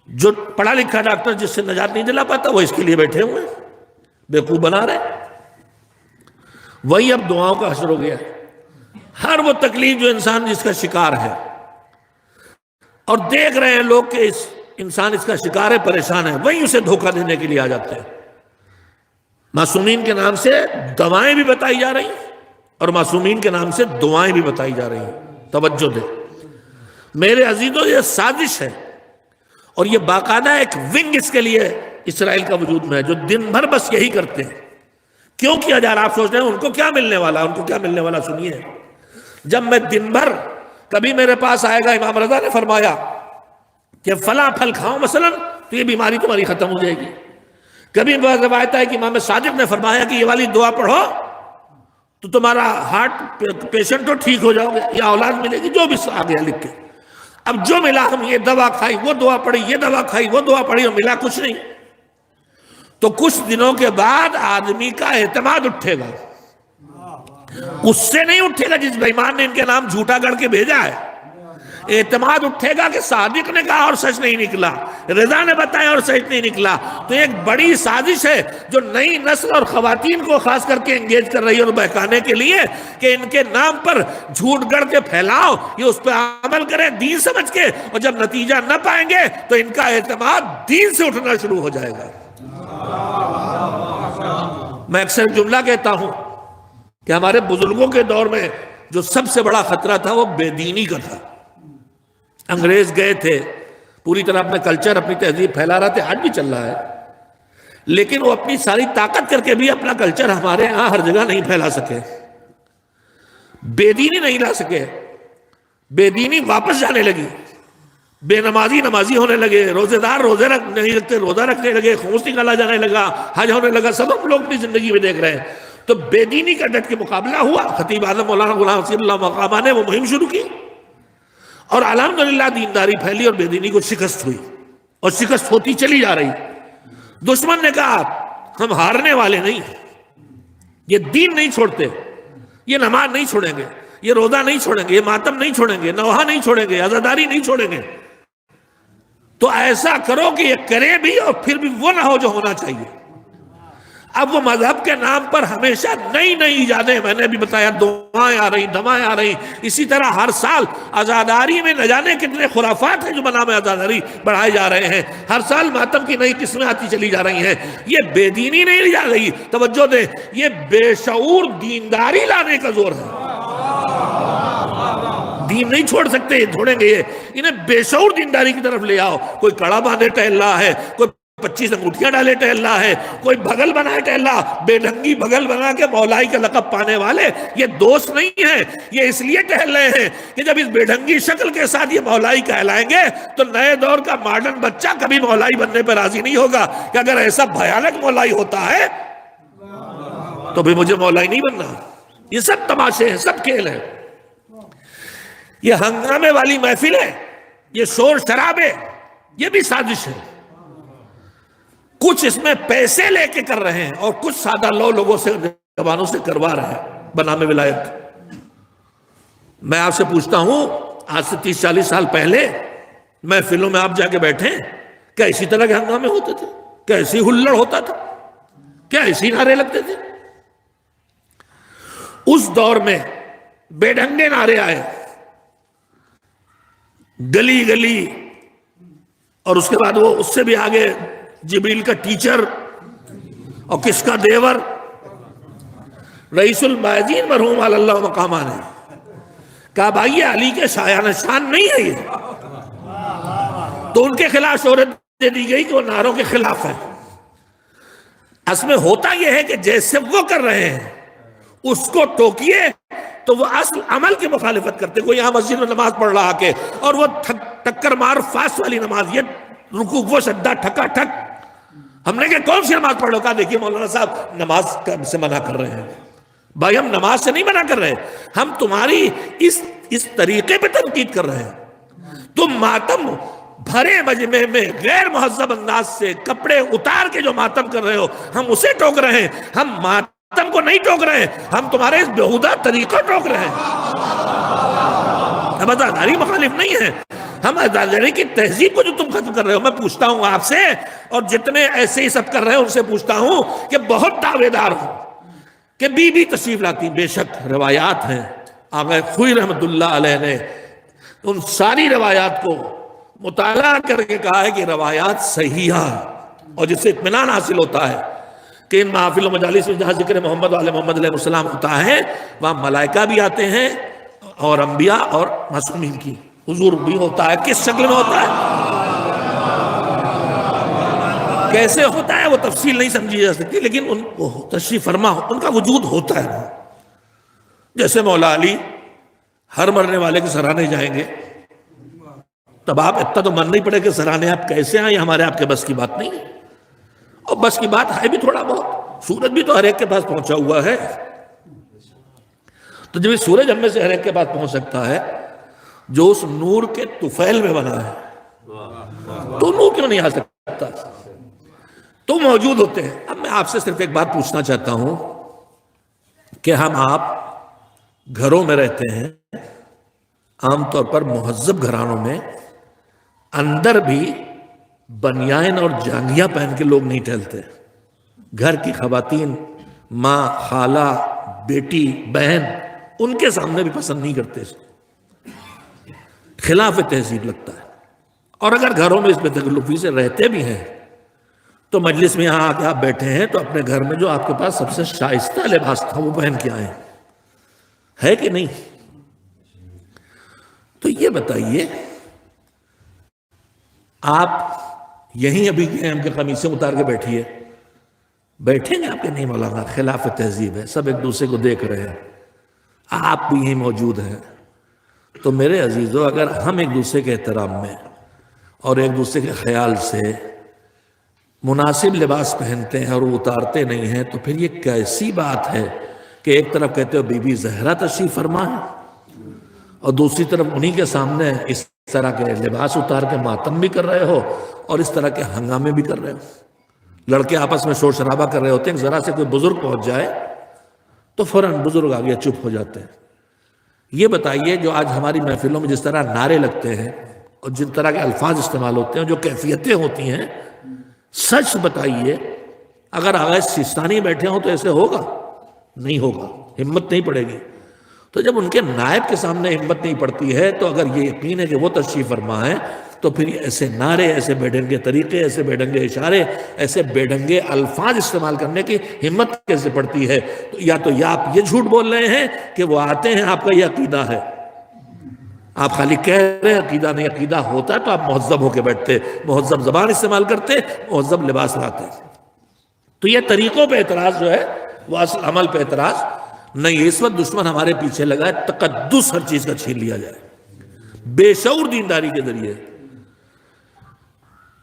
جو پڑھا لکھا ڈاکٹر جس سے نجات نہیں دلا پاتا، وہ اس کے لیے بیٹھے ہوئے بیوقوف بنا رہے. وہی اب دعاؤں کا حشر ہو گیا. ہر وہ تکلیف جو انسان جس کا شکار ہے، اور دیکھ رہے ہیں لوگ کہ انسان اس کا شکار ہے، پریشان ہے، وہی اسے دھوکہ دینے کے لیے آ جاتے ہیں. معصومین کے نام سے دوائیں بھی بتائی جا رہی ہیں اور معصومین کے نام سے دعائیں بھی بتائی جا رہی ہیں. توجہ دے میرے عزیزوں، یہ سازش ہے، اور یہ باقاعدہ ایک ونگ اس کے لیے اسرائیل کا وجود میں ہے، جو دن بھر بس یہی کرتے ہیں. کیوں کیا جا رہا؟ آپ سوچ رہے ہیں ان کو کیا ملنے والا، ان کو کیا ملنے والا؟ سنیے، جب میں دن بھر، کبھی میرے پاس آئے گا امام رضا نے فرمایا کہ فلاں پھل کھاؤ مثلا تو یہ بیماری تمہاری ختم ہو جائے گی. کبھی روایت ہے کہ امام صادق نے فرمایا کہ یہ والی دعا پڑھو تو تمہارا ہارٹ پیشنٹ تو ٹھیک ہو جاؤ گے یا اولاد ملے گی، جو بھی آ گیا لکھ کے۔ اب جو ملا، ہم یہ دوا کھائی، وہ دعا پڑھی، یہ دوا کھائی، وہ دعا پڑھی، اور ملا کچھ نہیں۔ تو کچھ دنوں کے بعد آدمی کا اعتماد اٹھے گا، اس سے نہیں اٹھے گا جس بے ایمان نے ان کے نام جھوٹا گڑھ کے بھیجا ہے۔ اعتماد اٹھے گا کہ صادق نے کہا اور سچ نہیں نکلا، رضا نے بتایا اور سچ نہیں نکلا۔ تو ایک بڑی سازش ہے جو نئی نسل اور خواتین کو خاص کر کے انگیج کر رہی ہے اور بہکانے کے لیے کہ ان کے نام پر جھوٹ گڑھ کے پھیلاؤ، یہ اس پہ عمل کریں دین سمجھ کے، اور جب نتیجہ نہ پائیں گے تو ان کا اعتماد دین سے اٹھنا شروع ہو جائے گا۔ میں اکثر جملہ کہتا ہوں کہ ہمارے بزرگوں کے دور میں جو سب سے بڑا خطرہ تھا وہ بے دینی کا تھا۔ انگریز گئے تھے، پوری طرح اپنا کلچر، اپنی تہذیب پھیلا رہا تھے، آج بھی چل رہا ہے، لیکن وہ اپنی ساری طاقت کر کے بھی اپنا کلچر ہمارے ہاں ہر جگہ نہیں پھیلا سکے، بے دینی نہیں لا سکے۔ بے دینی واپس جانے لگی، بے نمازی نمازی ہونے لگے، روزے دار روزے نہیں رکھتے روزہ رکھنے لگے، خمس نکالا جانے لگا، حج ہونے لگا، سب ہم لوگ اپنی زندگی میں دیکھ رہے ہیں۔ تو بے دینی کا ڈٹ کے مقابلہ ہوا، خطیب اعظم مولانا غلام حسین اللہ مقامہ نے وہ مہم شروع کی، اور الحمدللہ دینداری پھیلی اور بے دینی کو شکست ہوئی، اور شکست ہوتی چلی جا رہی۔ دشمن نے کہا ہم ہارنے والے نہیں، یہ دین نہیں چھوڑتے، یہ نماز نہیں چھوڑیں گے، یہ روزہ نہیں چھوڑیں گے، یہ ماتم نہیں چھوڑیں گے، نوحہ نہیں چھوڑیں گے، عزاداری نہیں چھوڑیں گے۔ تو ایسا کرو کہ یہ کرے بھی اور پھر بھی وہ نہ ہو جو ہونا چاہیے۔ اب وہ مذہب کے نام پر ہمیشہ نئی نئی ایجادیں، میں نے بھی بتایا، دعائیں آ رہی، دمائیں آ رہی، اسی طرح ہر سال عزاداری میں نہ جانے کتنے خرافات ہیں جو بنام عزاداری بڑھائے جا رہے ہیں، ہر سال ماتم کی نئی قسمیں آتی چلی جا رہی ہیں۔ یہ بے دینی نہیں جا رہی، توجہ دیں، یہ بے شعور دینداری لانے کا زور ہے۔ دین نہیں چھوڑ سکتے، یہ چھوڑیں گے، انہیں بے شعور دینداری کی طرف لے آؤ۔ کوئی کڑا باندھے ٹہل رہا ہے، کوئی 25 انگوٹھیاں ڈالے ٹہل رہا ہے، کوئی بغل بنائے ٹہل رہا، بے ڈھنگی بغل بنا کے مولائی کا لقب پانے والے یہ دوست نہیں ہیں، یہ اس لیے ٹہل رہے ہیں کہ جب اس بے ڈھنگی شکل کے ساتھ یہ مولائی کہلائیں گے تو نئے دور کا ماڈرن بچہ کبھی مولائی بننے پر راضی نہیں ہوگا کہ اگر ایسا بھیانک مولائی ہوتا ہے تو بھی مجھے مولائی نہیں بننا۔ یہ سب تماشے ہیں، سب کھیل ہیں، یہ ہنگامے والی محفل ہے، یہ شور شرابے، یہ بھی سازش ہے۔ کچھ اس میں پیسے لے کے کر رہے ہیں اور کچھ سادہ لوگوں سے جوانوں سے کروا رہے ہیں بنام ولایت۔ میں آپ سے پوچھتا ہوں، آج سے 30-40 سال پہلے محفلوں میں آپ جا کے بیٹھیں، کیا اسی طرح کے ہنگامے ہوتے تھے؟ کیا ایسی ہلڑ ہوتا تھا؟ کیا ایسی نعرے لگتے تھے؟ اس دور میں بے ڈھنگے نعرے آئے، گلی گلی، اور اس کے بعد وہ اس سے بھی آگے جبریل کا ٹیچر اور کس کا دیور رئیس البائزین مرحوم علی اللہ مقامہ نے کہا بھائی یہ علی کے شایان شان نہیں ہے یہ، تو ان کے خلاف شہرت دے دی گئی کہ وہ نعروں کے خلاف ہے۔ اصل میں ہوتا یہ ہے کہ جیسے وہ کر رہے ہیں اس کو ٹوکیے تو وہ اصل عمل کی مخالفت کرتے۔ کوئی یہاں مسجد میں نماز پڑھ رہا کے اور وہ ٹکر مار فاس والی نماز، یہ رکوع وہ سجدہ ٹھکا ٹھک، ہم نے کہا کون سی نماز پڑھ لو؟ کہا دیکھیے مولانا صاحب نماز سے منع کر رہے ہیں۔ بھائی ہم نماز سے نہیں منع کر رہے، ہم تمہاری اس طریقے پہ تنقید کر رہے ہیں۔ تم ماتم بھرے مجمع میں غیر مہذب انداز سے کپڑے اتار کے جو ماتم کر رہے ہو، ہم اسے ٹوک رہے ہیں، ہم ماتم کو نہیں ٹوک رہے ہیں، ہم تمہارے اس بیہودہ طریقہ ٹوک رہے ہیں۔ ہم عزاداری مخالف نہیں ہیں، ہم عزاداری کی تہذیب کو جو تم ختم کر رہے ہو۔ میں پوچھتا ہوں آپ سے، اور جتنے ایسے ہی سب کر رہے ہیں ان سے پوچھتا ہوں کہ بہت دعوے دار ہوں کہ بی بی تشریف لاتی، بے شک روایات ہیں، آقا خوئی رحمت اللہ علیہ نے ان ساری روایات کو مطالعہ کر کے کہا ہے کہ روایات صحیحہ، اور جس سے اطمینان حاصل ہوتا ہے کہ ان محافل و مجالس میں جہاں ذکر محمد علیہ محمد علیہ السلام ہوتا ہے وہاں ملائکہ بھی آتے ہیں اور انبیاء اور معصومین کی حضور بھی ہوتا ہے۔ کس شکل میں ہوتا ہے، کیسے ہوتا ہے وہ تفصیل نہیں سمجھی جا سکتی، لیکن ان کو تشریف فرما ان کا وجود ہوتا ہے۔ جیسے مولا علی ہر مرنے والے کے سرانے جائیں گے، تب آپ اتنا تو من نہیں پڑے کہ سرانے آپ کیسے آئیں، ہمارے آپ کے بس کی بات نہیں ہے، اور بس کی بات ہے بھی تھوڑا بہت، سورج بھی تو ہر ایک کے پاس پہنچا ہوا ہے، تو جب یہ سورج ہم میں سے ہر ایک کے پاس پہنچ سکتا ہے جو اس نور کے طفیل میں بنا ہے، تو نور کیوں نہیں آ سکتا؟ تو موجود ہوتے ہیں۔ اب میں آپ سے صرف ایک بات پوچھنا چاہتا ہوں کہ ہم آپ گھروں میں رہتے ہیں، عام طور پر مہذب گھرانوں میں اندر بھی بنیان اور جانگیاں پہن کے لوگ نہیں ٹہلتے۔ گھر کی خواتین، ماں، خالہ، بیٹی، بہن، ان کے سامنے بھی پسند نہیں کرتے، خلاف تہذیب لگتا ہے۔ اور اگر گھروں میں اس بے تکلفی سے رہتے بھی ہیں تو مجلس میں یہاں آ کے آپ بیٹھے ہیں تو اپنے گھر میں جو آپ کے پاس سب سے شائستہ لباس تھا وہ پہن کے آئے، ہے کہ نہیں؟ تو یہ بتائیے، آپ یہیں ابھی ہم کے قمیصیں اتار کے بیٹھیے، بیٹھیں گے آپ کے؟ نہیں مولانا، خلاف تہذیب ہے، سب ایک دوسرے کو دیکھ رہے ہیں، آپ بھی یہیں موجود ہیں۔ تو میرے عزیزو، اگر ہم ایک دوسرے کے احترام میں اور ایک دوسرے کے خیال سے مناسب لباس پہنتے ہیں اور وہ اتارتے نہیں ہیں، تو پھر یہ کیسی بات ہے کہ ایک طرف کہتے ہو بی بی زہرا تشریف فرما ہے اور دوسری طرف انہی کے سامنے اس طرح کے لباس اتار کے ماتم بھی کر رہے ہو اور اس طرح کے ہنگامے بھی کر رہے ہو۔ لڑکے آپس میں شور شرابہ کر رہے ہوتے ہیں، ذرا سے کوئی بزرگ پہنچ جائے تو فوراً بزرگ آگے چپ ہو جاتے ہیں۔ یہ بتائیے، جو آج ہماری محفلوں میں جس طرح نعرے لگتے ہیں اور جن طرح کے الفاظ استعمال ہوتے ہیں، جو کیفیتیں ہوتی ہیں، سچ بتائیے اگر آغا سیستانی بیٹھے ہوں تو ایسے ہوگا؟ نہیں ہوگا، ہمت نہیں پڑے گی۔ تو جب ان کے نائب کے سامنے ہمت نہیں پڑتی ہے تو اگر یہ یقین ہے کہ وہ تشریف فرما ہے تو پھر ایسے نعرے، ایسے بے ڈھنگے طریقے، ایسے بے ڈھنگے اشارے، ایسے بے ڈھنگے الفاظ استعمال کرنے کی ہمت کیسے پڑتی ہے؟ تو یا آپ یہ جھوٹ بول رہے ہیں کہ وہ آتے ہیں، آپ کا یہ عقیدہ ہے، آپ خالی کہہ رہے ہیں عقیدہ نہیں۔ عقیدہ ہوتا تو آپ مہذب ہو کے بیٹھتے، مہذب زبان استعمال کرتے، مہذب لباس لاتے۔ تو یہ طریقوں پہ اعتراض جو ہے وہ اصل عمل پہ اعتراض نہیں۔ اس وقت دشمن ہمارے پیچھے لگا ہے تقدس ہر چیز کا چھین لیا جائے بے شعور دینداری کے ذریعے۔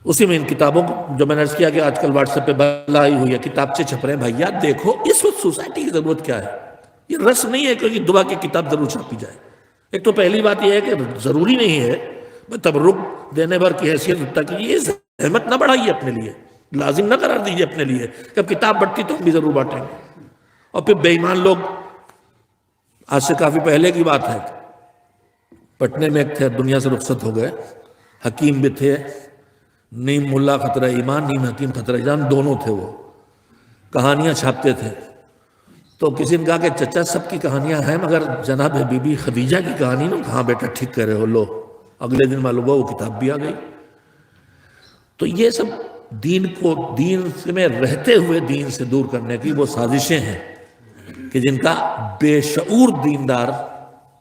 اسی میں ان کتابوں کو جو میں نے عرض کیا کہ آج کل واٹس ایپ پہ بلا ہی ہوئی ہے، کتابچے چھپ رہے ہیں۔ بھائیا دیکھو اس وقت سوسائٹی کی ضرورت کیا ہے؟ یہ رس نہیں ہے کہ دعا کی کتاب ضرور چھاپی جائے۔ ایک تو پہلی بات یہ ہے کہ ضروری نہیں ہے، تبرک دینے بھر کی حیثیت تک یہ زحمت نہ بڑھائیے، اپنے لیے لازم نہ قرار دیجیے اپنے لیے کہ اب کتاب بڑھتی تو ہم بھی ضرور بانٹیں گے۔ اور پھر بے ایمان لوگ، آج سے کافی پہلے کی بات ہے، پٹنے میں ایک تھے، دنیا سے رخصت ہو گئے، حکیم بھی تھے، نیم ملا خطرہ ایمان، نیم حکیم خطرہ جان، دونوں تھے۔ وہ کہانیاں چھاپتے تھے۔ تو کسی نے کہا کہ چچا سب کی کہانیاں ہیں مگر جناب بی بی خدیجہ کی کہانی نا، کہاں بیٹا ٹھیک کہہ رہے ہو، لو اگلے دن معلوم ہوا وہ کتاب بھی آ گئی۔ تو یہ سب دین کو، دین میں رہتے ہوئے دین سے دور کرنے کی وہ سازشیں ہیں کہ جن کا بے شعور دیندار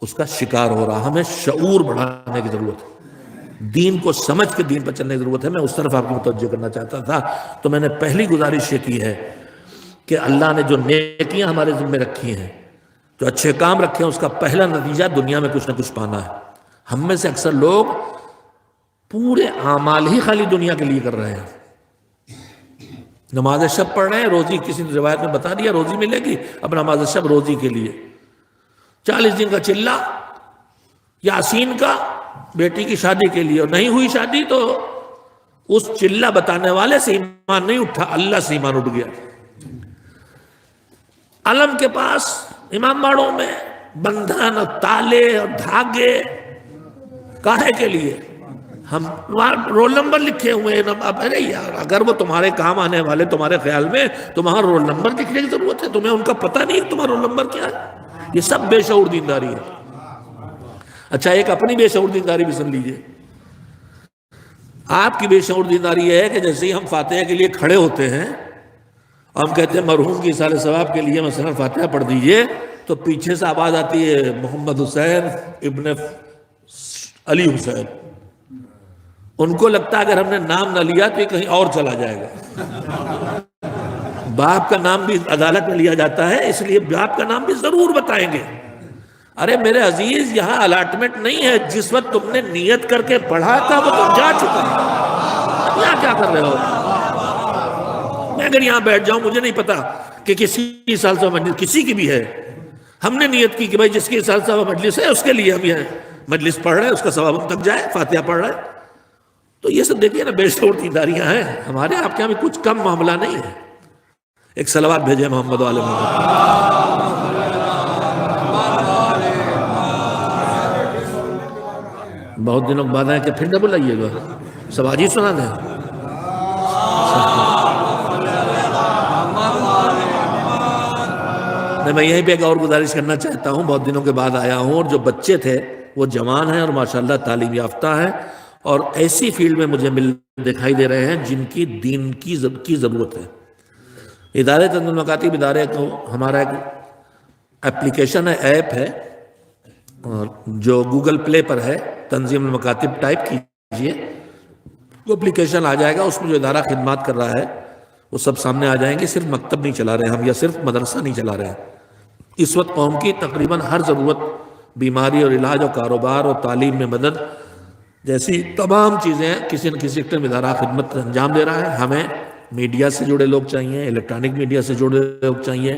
اس کا شکار ہو رہا۔ ہمیں شعور بڑھانے کی ضرورت ہے، دین کو سمجھ کے دین پر چلنے کی ضرورت ہے۔ میں اس طرف آپ کو متوجہ کرنا چاہتا تھا۔ تو میں نے پہلی گزارش یہ کی ہے کہ اللہ نے جو نیکیاں ہمارے ذمہ رکھی ہیں، جو اچھے کام رکھے ہیں، اس کا پہلا نتیجہ دنیا میں کچھ نہ کچھ پانا ہے۔ ہم میں سے اکثر لوگ پورے اعمال ہی خالی دنیا کے لیے کر رہے ہیں۔ نماز شب پڑھ رہے ہیں، روزی کسی نے روایت میں بتا دیا روزی ملے گی، اب نماز شب روزی کے لیے 40 دن کا چلہ یاسین کا بیٹی کی شادی کے لیے، اور نہیں ہوئی شادی تو اس چلہ بتانے والے سے ایمان نہیں اٹھا، اللہ سے ایمان اٹھ گیا۔ علم کے پاس امام باڑوں میں بندھن اور تالے اور دھاگے، کاہے کے لیے؟ ہم رول نمبر لکھے ہوئے ہیں۔ ارے یار، اگر وہ تمہارے کام آنے والے تمہارے خیال میں، تمہارا رول نمبر لکھنے کی ضرورت ہے؟ تمہیں ان کا پتہ نہیں ہے تمہارا رول نمبر کیا ہے؟ یہ سب بے شعور دینداری ہے۔ اچھا، ایک اپنی بے شعور دینداری بھی سن لیجئے۔ آپ کی بے شعور دینداری یہ ہے کہ جیسے ہی ہم فاتحہ کے لیے کھڑے ہوتے ہیں، ہم کہتے ہیں مرحوم کی ایصال ثواب کے لیے مثلا فاتحہ پڑھ دیجئے، تو پیچھے سے آواز آتی ہے محمد حسین ابن علی حسین۔ ان کو لگتا ہے اگر ہم نے نام نہ لیا تو یہ کہیں اور چلا جائے گا۔ باپ کا نام بھی عدالت میں لیا جاتا ہے، اس لیے باپ کا نام بھی ضرور بتائیں گے۔ ارے میرے عزیز، یہاں الاٹمنٹ نہیں ہے، جس وقت تم نے نیت کر کے پڑھا تھا وہ تو جا چکا ہے۔ یہاں کیا کر رہے ہو؟ میں اگر یہاں بیٹھ جاؤں، مجھے نہیں پتا کہ کسی سال سے منزل کسی کی بھی ہے، ہم نے نیت کی کہ بھائی جس کی سال ثواب مجلس ہے اس کے لیے ہم یہ مجلس پڑھ رہے ہیں، اس کا ثواب ہم تک جائے، فاتحہ پڑھ رہے ہیں. تو یہ سب دیکھیے نا بے شعور دینداریاں ہیں. ہمارے آپ کے یہاں بھی کچھ کم معاملہ نہیں ہے. ایک صلوات بھیجے محمد والے محمد. بہت دنوں بعد آئے کہ پھر نہ بلائیے گا، سب آج ہی سنا دیں. میں یہیں پہ ایک اور گزارش کرنا چاہتا ہوں. بہت دنوں کے بعد آیا ہوں اور جو بچے تھے وہ جوان ہیں اور ماشاءاللہ تعلیم یافتہ ہیں اور ایسی فیلڈ میں مجھے دکھائی دے رہے ہیں جن کی دین کی ضرورت ہے. ادارے تنظیم المکاتب ادارے کو ہمارا ایک اپلیکیشن ہے، ایپ ہے، اور جو گوگل پلے پر ہے. تنظیم المکاتب ٹائپ کیجئے، وہ اپلیکیشن آ جائے گا. اس میں جو ادارہ خدمات کر رہا ہے وہ سب سامنے آ جائیں گے. صرف مکتب نہیں چلا رہے ہم، یا صرف مدرسہ نہیں چلا رہے ہیں. اس وقت قوم کی تقریباً ہر ضرورت، بیماری اور علاج اور کاروبار اور تعلیم میں مدد جیسی تمام چیزیں کسی نہ کسی سیکٹر میں ادارہ خدمت انجام دے رہا ہے. ہمیں میڈیا سے جڑے لوگ چاہیے، الیکٹرانک میڈیا سے جڑے لوگ چاہیے،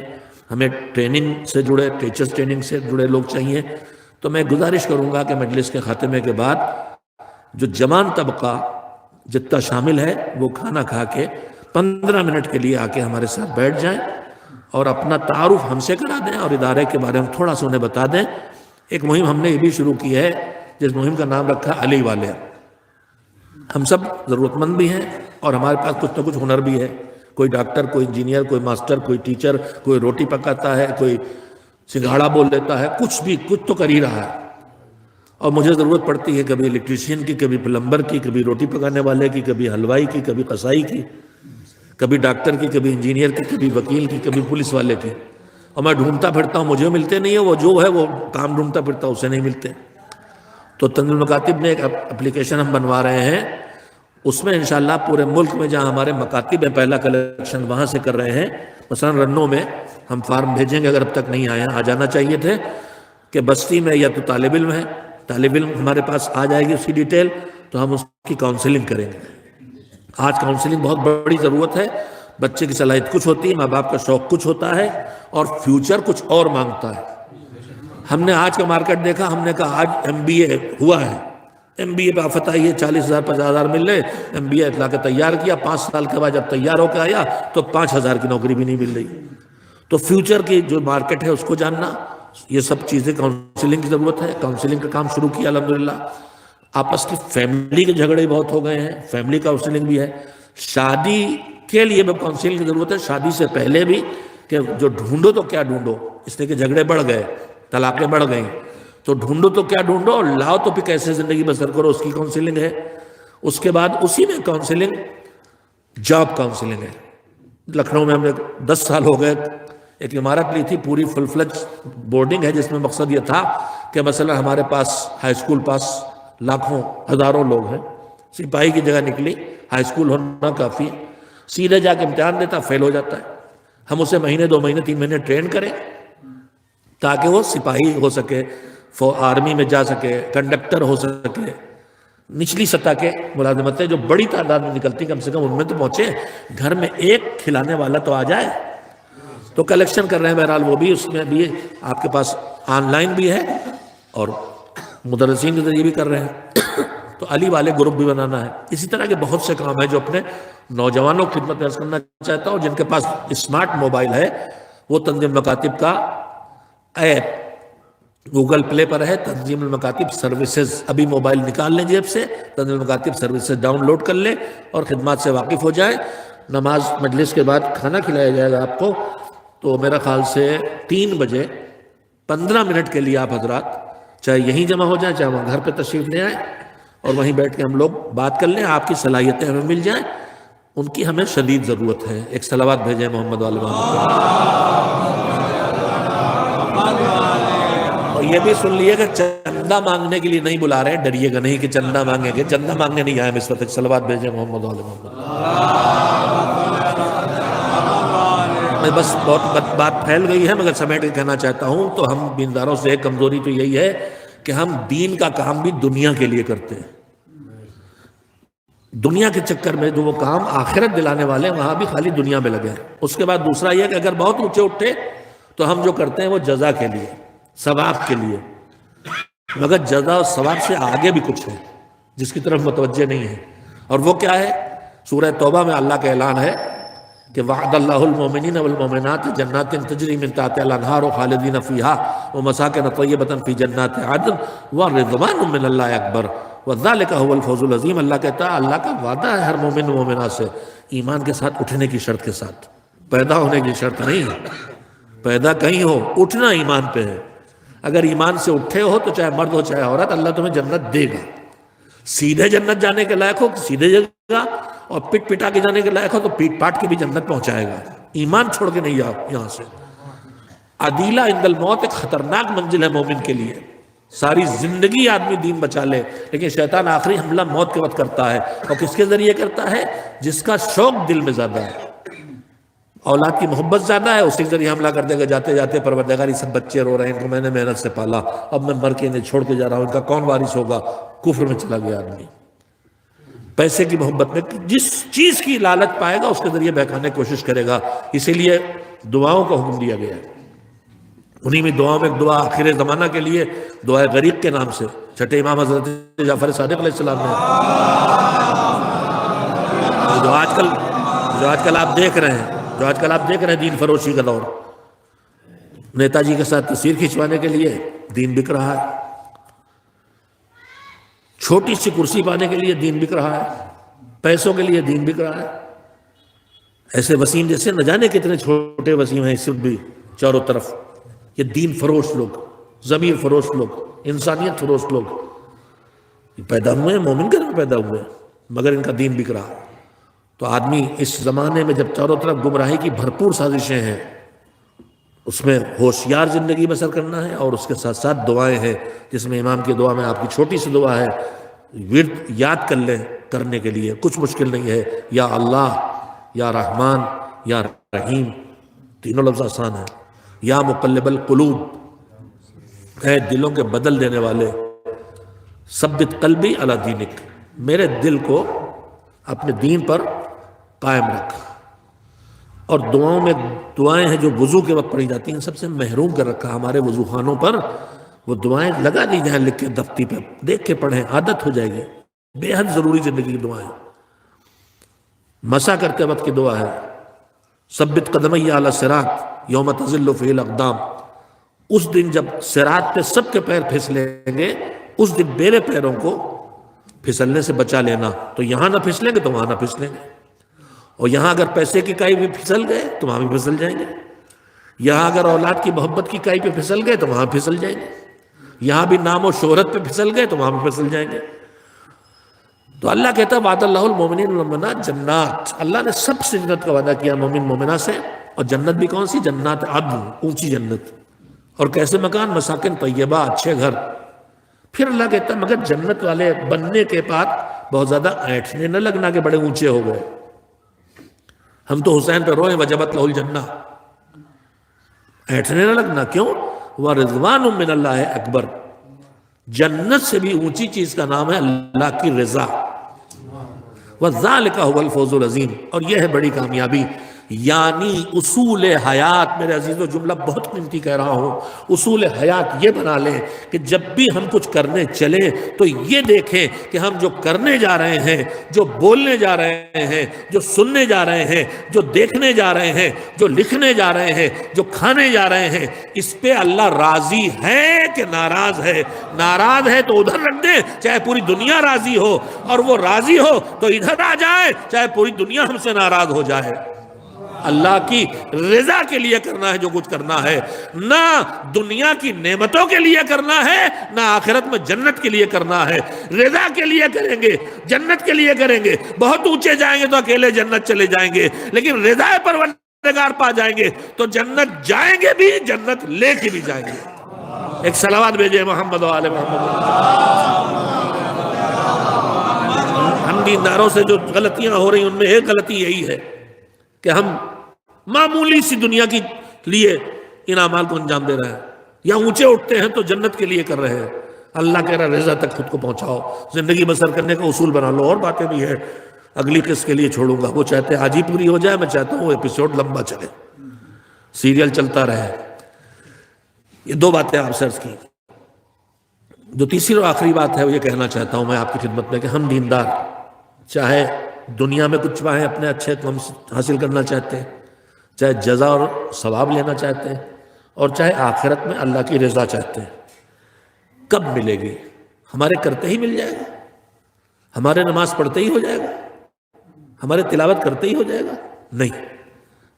ہمیں ٹریننگ سے جڑے، ٹیچرز ٹریننگ سے جڑے لوگ چاہیے. تو میں گزارش کروں گا کہ مجلس کے خاتمے کے بعد جو جوان طبقہ جتنا شامل ہے وہ کھانا کھا کے 15 منٹ کے لیے آ کے ہمارے ساتھ بیٹھ جائیں اور اپنا تعارف ہم سے کرا دیں اور ادارے کے بارے میں تھوڑا سا انہیں بتا دیں. ایک مہم ہم نے یہ بھی شروع کی ہے جس مہم کا نام رکھا علی والے. ہم سب ضرورت مند بھی ہیں اور ہمارے پاس کچھ نہ کچھ ہنر بھی ہے. کوئی ڈاکٹر، کوئی انجینئر، کوئی ماسٹر، کوئی ٹیچر، کوئی روٹی پکاتا ہے، کوئی سنگھاڑا بول دیتا ہے، کچھ تو کر ہی رہا ہے. اور مجھے ضرورت پڑتی ہے کبھی الیکٹریشین کی، کبھی پلمبر کی، کبھی روٹی پکانے والے کی، کبھی حلوائی کی، کبھی قصائی کی، کبھی ڈاکٹر کی، کبھی انجینئر کی، کبھی وکیل کی، کبھی پولیس والے کی. اور میں ڈھونڈتا پھرتا ہوں، مجھے ملتے نہیں ہیں. وہ جو ہے وہ کام ڈھونڈتا پھرتا اسے نہیں ملتے. تو تنظیم المکاتب نے ایک اپلیکیشن ہم بنوا رہے ہیں. اس میں انشاءاللہ پورے ملک میں جہاں ہمارے مکاتب ہیں، پہلا کلیکشن وہاں سے کر رہے ہیں. مثلا رنوں میں ہم فارم بھیجیں گے، اگر اب تک نہیں آئے ہیں، آ جانا چاہیے تھے. کہ بستی میں یا تو طالب علم ہے، طالب علم ہمارے پاس آ جائے گی اس کی ڈیٹیل، تو ہم اس کی کاؤنسلنگ کریں گے. آج کاؤنسلنگ بہت بڑی ضرورت ہے. بچے کی صلاحیت کچھ ہوتی ہے، ماں باپ کا شوق کچھ ہوتا ہے اور فیوچر کچھ اور مانگتا ہے. ہم نے آج کا مارکیٹ دیکھا، ہم نے کہا آج ایم بی اے ہوا ہے، ایم بی اے پہ آفت آئی ہے، 40,000 50,000 مل رہے. ایم بی اے اطلاع کے تیار کیا، 5 سال کے بعد جب تیار ہو کے آیا تو 5,000 کی نوکری بھی نہیں مل رہی. تو فیوچر کی جو مارکیٹ ہے اس کو جاننا، یہ سب چیزیں کاؤنسلنگ کی ضرورت ہے. کاؤنسلنگ کا کام شروع کیا الحمدللہ. آپس کی فیملی کے جھگڑے بہت ہو گئے ہیں، فیملی کاؤنسلنگ بھی ہے. شادی کے لیے بھی کاؤنسلنگ کی ضرورت ہے، شادی سے پہلے بھی، کہ جو ڈھونڈو تو کیا ڈھونڈو. اس لیے کہ جھگڑے بڑھ گئے، طلاقیں بڑھ گئیں. تو ڈھونڈو تو کیا ڈھونڈو اور لاؤ تو پھر کیسے زندگی بسر کرو، اس کی کاؤنسلنگ ہے. اس کے بعد اسی میں کاؤنسلنگ، جاب کاؤنسلنگ ہے. لکھنؤ میں ہم نے 10 سال ہو گئے ایک عمارت لی تھی، پوری فل فلج بورڈنگ ہے، جس میں مقصد یہ تھا کہ مثلا ہمارے پاس ہائی اسکول پاس لاکھوں ہزاروں لوگ ہیں. سپاہی کی جگہ نکلی، ہائی اسکول ہونا کافی. سیدھے جا کے امتحان دیتا، فیل ہو جاتا ہے. ہم اسے مہینے 2 مہینے 3 مہینے ٹرین کریں تاکہ وہ سپاہی ہو سکے، آرمی میں جا سکے، کنڈکٹر ہو سکے. نچلی سطح کے ملازمتیں جو بڑی تعداد میں نکلتی، کم سے کم ان میں تو پہنچے. گھر میں ایک کھلانے والا تو آ جائے. تو کلیکشن کر رہے ہیں بہرحال وہ بھی. اس میں بھی آپ کے پاس آن لائن بھی ہے اور مدرسین کے ذریعے بھی کر رہے ہیں. تو علی والے گروپ بھی بنانا ہے. اسی طرح کے بہت سے کام ہیں جو اپنے نوجوانوں کی خدمت میں عرض کرنا چاہتا ہوں. جن کے پاس اسمارٹ موبائل ہے وہ تنظیم المکاتب کا ایپ گوگل پلے پر ہے، تنظیم المکاتب سروسز. ابھی موبائل نکال لیں جیب سے، تنظیم المکاتب سروسز ڈاؤن لوڈ کر لیں اور خدمات سے واقف ہو جائیں. نماز مجلس کے بعد کھانا کھلایا جائے گا آپ کو. تو میرا خیال سے 3 بجے 15 منٹ کے لیے آپ حضرات چاہے یہیں جمع ہو جائیں، چاہے وہاں گھر پہ تشریف لے آئیں اور وہیں بیٹھ کے ہم لوگ بات کر لیں. آپ کی صلاحیتیں ہمیں مل جائیں، ان کی ہمیں شدید ضرورت ہے. ایک صلوات بھیجیں محمد والے محمد. اور یہ بھی سن لیے کہ چندہ مانگنے کے لیے نہیں بلا رہے ہیں، ڈریے گا نہیں کہ چندہ مانگیں گے. چندہ مانگنے نہیں آئے ہم اس وقت. صلوات بھیجیں محمد والے محمد. میں بس بہت بات پھیل گئی ہے مگر سمیٹ کے کہنا چاہتا ہوں. تو ہم دینداروں سے ایک کمزوری تو یہی ہے کہ ہم دین کا کام بھی دنیا کے لیے کرتے ہیں. دنیا کے چکر میں جو وہ کام آخرت دلانے والے وہاں بھی خالی دنیا میں لگے ہیں. اس کے بعد دوسرا یہ کہ اگر بہت اونچے اٹھے تو ہم جو کرتے ہیں وہ جزا کے لیے، ثواب کے لیے، مگر جزا اور ثواب سے آگے بھی کچھ ہے جس کی طرف متوجہ نہیں ہے، اور وہ کیا ہے؟ سورہ توبہ میں اللہ کا اعلان ہے کہ وعد اللہ المؤمنین والمؤمنات جنات تجری من تحتها الانہار خالدین فیہا ومساکن طیبۃ فی جنات عدن ورضوان من اللہ اکبر وذالک هو الفوز العظیم۔ اللہ کہتا ہے اللہ کا وعدہ ہے ہر مومن و مومنہ سے، ایمان کے ساتھ، اٹھنے کی شرط کے ساتھ، پیدا ہونے کی شرط نہیں ہے، پیدا کہیں ہو، اٹھنا ایمان پہ ہے۔ اگر ایمان سے اٹھے ہو تو چاہے مرد ہو چاہے عورت، اللہ تمہیں جنت دے گا، سیدھے جنت جانے کے لائق ہو سیدھے جگہ، اور پٹ پٹا کے جانے کے لائق ہو تو پیٹ پاٹ کے بھی جنت پہنچائے گا، ایمان چھوڑ کے نہیں جاؤ یہاں سے۔ عدیلہ عند الموت ایک خطرناک منزل ہے مومن کے لیے، ساری زندگی آدمی دین بچا لے لیکن شیطان آخری حملہ موت کے وقت کرتا ہے، اور کس کے ذریعے کرتا ہے؟ جس کا شوق دل میں زیادہ ہے، اولاد کی محبت زیادہ ہے، اسی کے ذریعے حملہ کر دے گا، جاتے جاتے پروردگار یہ سب بچے رو رہے ہیں، ان کو میں نے محنت سے پالا، اب میں مر کے انہیں چھوڑ کے جا رہا ہوں، ان کا کون وارث ہوگا؟ کفر میں چلا گیا آدمی۔ پیسے کی محبت میں جس چیز کی لالچ پائے گا اس کے ذریعے بہکانے کی کوشش کرے گا، اسی لیے دعاؤں کا حکم دیا گیا ہے۔ انہی میں دعاؤں میں ایک دعا آخر زمانہ کے لیے دعائے غریق کے نام سے، چھٹے امام حضرت جعفر صادق علیہ السلام نے، جو آج کل آپ دیکھ رہے ہیں دین فروشی کا دور، نیتا جی کے ساتھ تصویر کھنچوانے کے لیے دین بک رہا ہے، چھوٹی سی کرسی پانے کے لیے دین بک رہا ہے، پیسوں کے لیے دین بک رہا ہے۔ ایسے وسیم جیسے نہ جانے کتنے چھوٹے وسیم ہیں صرف بھی چاروں طرف، یہ دین فروش لوگ، ضمیر فروش لوگ، انسانیت فروش لوگ پیدا ہوئے ہیں، مومن گھر میں پیدا ہوئے ہیں، مگر ان کا دین بک رہا ہے۔ تو آدمی اس زمانے میں جب چاروں طرف گمراہی کی بھرپور سازشیں ہیں، اس میں ہوشیار زندگی بسر کرنا ہے، اور اس کے ساتھ ساتھ دعائیں ہیں، جس میں امام کی دعا میں آپ کی چھوٹی سی دعا ہے، ورد یاد کر لیں کرنے کے لیے، کچھ مشکل نہیں ہے، یا اللہ، یا رحمان، یا رحیم، تینوں لفظ آسان ہیں۔ یا مقلب القلوب، اے دلوں کے بدل دینے والے، ثبت قلبی علی دینک، میرے دل کو اپنے دین پر قائم رکھ۔ اور دعاؤں میں دعائیں ہیں جو وضو کے وقت پڑھی جاتی ہیں، سب سے محروم کر رکھا ہمارے وضو خانوں پر، وہ دعائیں لگا دی جائیں لکھ کے دفتی پہ، دیکھ کے پڑھیں، عادت ہو جائے گی، بے حد ضروری زندگی کی دعائیں۔ مسا کرتے وقت کی دعا ہے، ثبت قدمی علی الصراط یوم تزل فیہ الاقدام، اس دن جب صراط پہ سب کے پیر پھسلیں گے، اس دن میرے پیروں کو پھسلنے سے بچا لینا، تو یہاں نہ پھسلیں گے تو وہاں نہ پھسلیں گے، اور یہاں اگر پیسے کی کائی پہ پھسل گئے تو وہاں بھی پھسل جائیں گے، یہاں اگر اولاد کی محبت کی کائی پہ پھسل گئے تو وہاں پھسل جائیں گے، یہاں بھی نام و شہرت پہ پھسل گئے تو وہاں بھی پھسل جائیں گے۔ تو اللہ کہتا ہے وعد اللہ المومنین والمؤمنات جنات، اللہ نے سب سے جنت کا وعدہ کیا مومن مومنہ سے، اور جنت بھی کون سی؟ جنات عدن، اونچی جنت، اور کیسے مکان؟ مساکن طیبہ، اچھے گھر۔ پھر اللہ کہتا ہے مگر جنت والے بننے کے بعد بہت زیادہ اینٹنے نہ لگنا کہ بڑے اونچے ہو گئے، ہم تو حسین پہ روئیں وجبت لہ الجنہ، اینٹنے نہ لگنا، کیوں؟ ورضوان من اللہ اکبر، جنت سے بھی اونچی چیز کا نام ہے اللہ کی رضا، وذالک هو الفوز العظیم، اور یہ ہے بڑی کامیابی۔ یعنی اصول حیات، میرے عزیزو جملہ بہت قیمتی کہہ رہا ہوں، اصول حیات یہ بنا لیں کہ جب بھی ہم کچھ کرنے چلیں تو یہ دیکھیں کہ ہم جو کرنے جا رہے ہیں، جو بولنے جا رہے ہیں، جو سننے جا رہے ہیں، جو دیکھنے جا رہے ہیں، جو لکھنے جا رہے ہیں، جو کھانے جا رہے ہیں، اس پہ اللہ راضی ہے کہ ناراض ہے؟ ناراض ہے تو ادھر رکھ دیں چاہے پوری دنیا راضی ہو، اور وہ راضی ہو تو ادھر آ جائے چاہے پوری دنیا ہم سے ناراض ہو جائے۔ اللہ کی رضا کے لیے کرنا ہے جو کچھ کرنا ہے، نہ دنیا کی نعمتوں کے لیے کرنا ہے، نہ آخرت میں جنت کے لیے کرنا ہے۔ رضا کے لیے کریں گے، جنت کے لیے کریں گے، بہت اونچے جائیں گے تو اکیلے جنت چلے جائیں گے، لیکن رضا پروردگار پا جائیں گے تو جنت جائیں گے بھی، جنت لے کے بھی جائیں گے۔ ایک صلوات بھیجے محمد و آل محمد۔ ہم دینداروں سے جو غلطیاں ہو رہی ہیں ان میں ایک غلطی یہی ہے کہ ہم معمولی سی دنیا کے لیے ان اعمال کو انجام دے رہے ہیں، یا اونچے اٹھتے ہیں تو جنت کے لیے کر رہے ہیں۔ اللہ کہہ رہا رضا تک خود کو پہنچاؤ، زندگی بسر کرنے کا اصول بنا لو۔ اور باتیں بھی ہیں اگلی قسط کے لیے چھوڑوں گا، وہ چاہتے ہیں آج ہی پوری ہو جائے، میں چاہتا ہوں ایپیسوڈ لمبا چلے، سیریل چلتا رہے۔ یہ دو باتیں آپ سے عرض کی. جو تیسری اور آخری بات ہے وہ یہ کہنا چاہتا ہوں میں آپ کی خدمت میں کہ ہم دیندار چاہے دنیا میں کچھ پائیں اپنے اچھے کام حاصل کرنا چاہتے ہیں، چاہے جزا اور ثواب لینا چاہتے ہیں، اور چاہے آخرت میں اللہ کی رضا چاہتے ہیں. کب ملے گی؟ ہمارے کرتے ہی مل جائے گا، ہمارے نماز پڑھتے ہی ہو جائے گا، ہمارے تلاوت کرتے ہی ہو جائے گا؟ نہیں.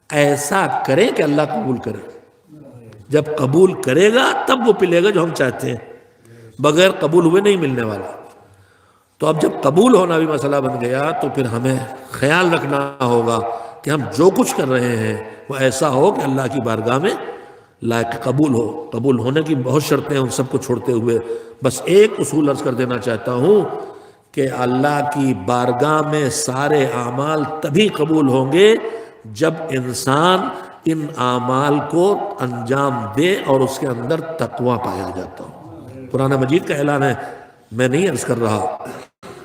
ایسا کریں کہ اللہ قبول کرے. جب قبول کرے گا تب وہ پلے گا جو ہم چاہتے ہیں، بغیر قبول ہوئے نہیں ملنے والا. تو اب جب قبول ہونا بھی مسئلہ بن گیا تو پھر ہمیں خیال رکھنا ہوگا کہ ہم جو کچھ کر رہے ہیں وہ ایسا ہو کہ اللہ کی بارگاہ میں لائق قبول ہو. قبول ہونے کی بہت شرطیں ہیں، ان سب کو چھوڑتے ہوئے بس ایک اصول عرض کر دینا چاہتا ہوں کہ اللہ کی بارگاہ میں سارے اعمال تبھی قبول ہوں گے جب انسان ان اعمال کو انجام دے اور اس کے اندر تقویٰ پایا جاتا ہو. قرآن مجید کا اعلان ہے، میں نہیں عرض کر رہا.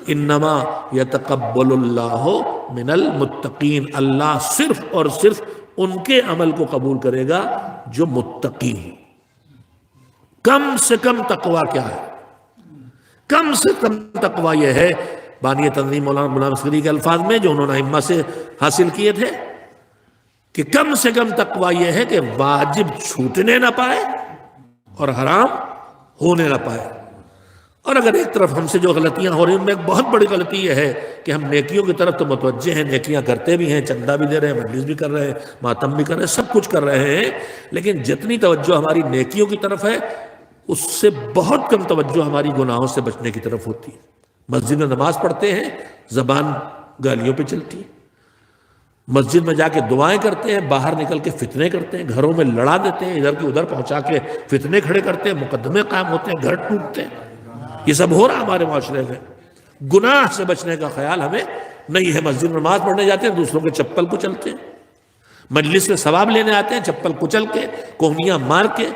انما یتقبل اللہ من المتقین، اللہ صرف اور صرف ان کے عمل کو قبول کرے گا جو متقی ہیں. کم سے کم تقویٰ کیا ہے؟ کم سے کم تقویٰ یہ ہے، بانی تنظیم مولانا غلام اصغری کے الفاظ میں جو انہوں نے ائمہ سے حاصل کیے تھے، کہ کم سے کم تقویٰ یہ ہے کہ واجب چھوٹنے نہ پائے اور حرام ہونے نہ پائے. اور اگر ایک طرف ہم سے جو غلطیاں ہو رہی ہیں ان میں ایک بہت بڑی غلطی یہ ہے کہ ہم نیکیوں کی طرف تو متوجہ ہیں، نیکیاں کرتے بھی ہیں، چندہ بھی دے رہے ہیں، مجلس بھی کر رہے ہیں، ماتم بھی کر رہے ہیں، سب کچھ کر رہے ہیں، لیکن جتنی توجہ ہماری نیکیوں کی طرف ہے اس سے بہت کم توجہ ہماری گناہوں سے بچنے کی طرف ہوتی ہے. مسجد میں نماز پڑھتے ہیں، زبان گالیوں پہ چلتی ہے. مسجد میں جا کے دعائیں کرتے ہیں، باہر نکل کے فتنے کرتے ہیں، گھروں میں لڑا دیتے ہیں، ادھر کی ادھر پہنچا کے فتنے کھڑے کرتے ہیں، مقدمے قائم ہوتے ہیں، گھر ٹوٹتے ہیں. یہ سب ہو رہا ہمارے معاشرے میں. گناہ سے بچنے کا خیال ہمیں نہیں ہے. مسجد میں نماز پڑھنے جاتے ہیں، دوسروں کے چپل کچلتے ہیں. مجلس سے ثواب لینے آتے ہیں، چپل کچل کے کوہنیاں مار کے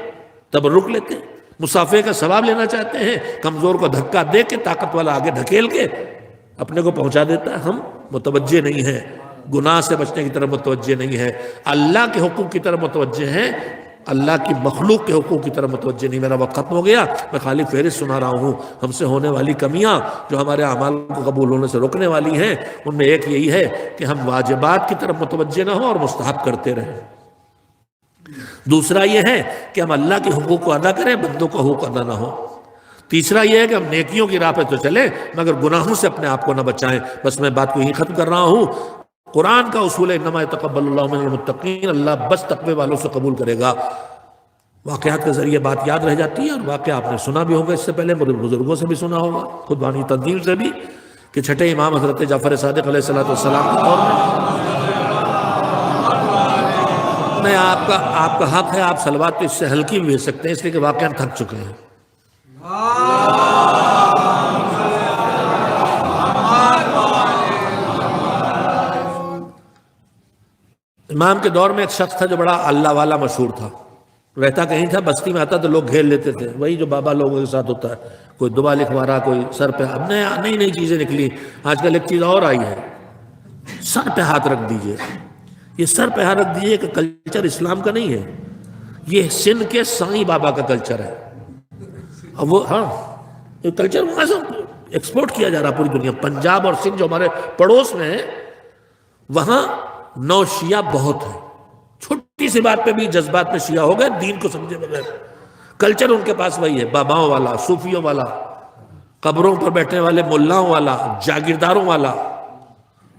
تبرک لیتے ہیں. مسافے کا ثواب لینا چاہتے ہیں، کمزور کو دھکا دے کے طاقت والا آگے دھکیل کے اپنے کو پہنچا دیتا ہے. ہم متوجہ نہیں ہیں، گناہ سے بچنے کی طرف متوجہ نہیں ہے، اللہ کے حقوق کی طرف متوجہ ہیں، اللہ کی مخلوق کے حقوق کی طرف متوجہ نہیں. میرا وقت ختم ہو گیا، میں خالی فہرست سنا رہا ہوں. ہم سے ہونے والی کمیاں جو ہمارے اعمال کو قبول ہونے سے روکنے والی ہیں ان میں ایک یہی ہے کہ ہم واجبات کی طرف متوجہ نہ ہوں اور مستحب کرتے رہیں. دوسرا یہ ہے کہ ہم اللہ کے حقوق کو ادا کریں، بندوں کا حقوق ادا نہ ہو. تیسرا یہ ہے کہ ہم نیکیوں کی راہ پہ تو چلیں مگر گناہوں سے اپنے آپ کو نہ بچائیں. بس میں بات کو یہی ختم کر رہا ہوں. قرآن کا اصول ہے انما یتقبل اللہ من المتقین، اللہ بس تقوی والوں سے قبول کرے گا. واقعات کے ذریعے بات یاد رہ جاتی ہے، اور واقعہ آپ نے سنا بھی ہوگا، اس سے پہلے بزرگوں سے بھی سنا ہوگا، خود بانی تنظیم سے بھی، کہ چھٹے امام حضرت جعفر صادق علیہ السلام کے دور میں آپ کا حق ہے، آپ صلوات اس سے ہلکی بھی بھیج سکتے ہیں، اس لیے کہ واقعہ تھک چکے ہیں. امام کے دور میں ایک شخص تھا جو بڑا اللہ والا مشہور تھا. رہتا کہیں تھا، بستی میں آتا تو لوگ گھیر لیتے تھے. وہی جو بابا لوگوں کے ساتھ ہوتا ہے، کوئی دعا لکھوا رہا، کوئی سر پہ. اب نئی چیزیں نکلی. آج کل ایک چیز اور آئی ہے، سر پہ ہاتھ رکھ دیجئے. یہ سر پہ ہاتھ رکھ دیجئے کہ کلچر اسلام کا نہیں ہے، یہ سندھ کے سائیں بابا کا کلچر ہے. اب وہ یہ کلچر وہاں سے ایکسپورٹ کیا جا رہا پوری دنیا. پنجاب اور سندھ جو ہمارے پڑوس میں ہے، وہاں نو شیعہ بہت ہیں. چھوٹی سی بات پہ بھی جذبات میں شیعہ ہو گئے، دین کو سمجھے بغیر. کلچر ان کے پاس وہی ہے، باباؤں والا، صوفیوں والا، قبروں پر بیٹھنے والے ملاؤں والا، جاگیرداروں والا.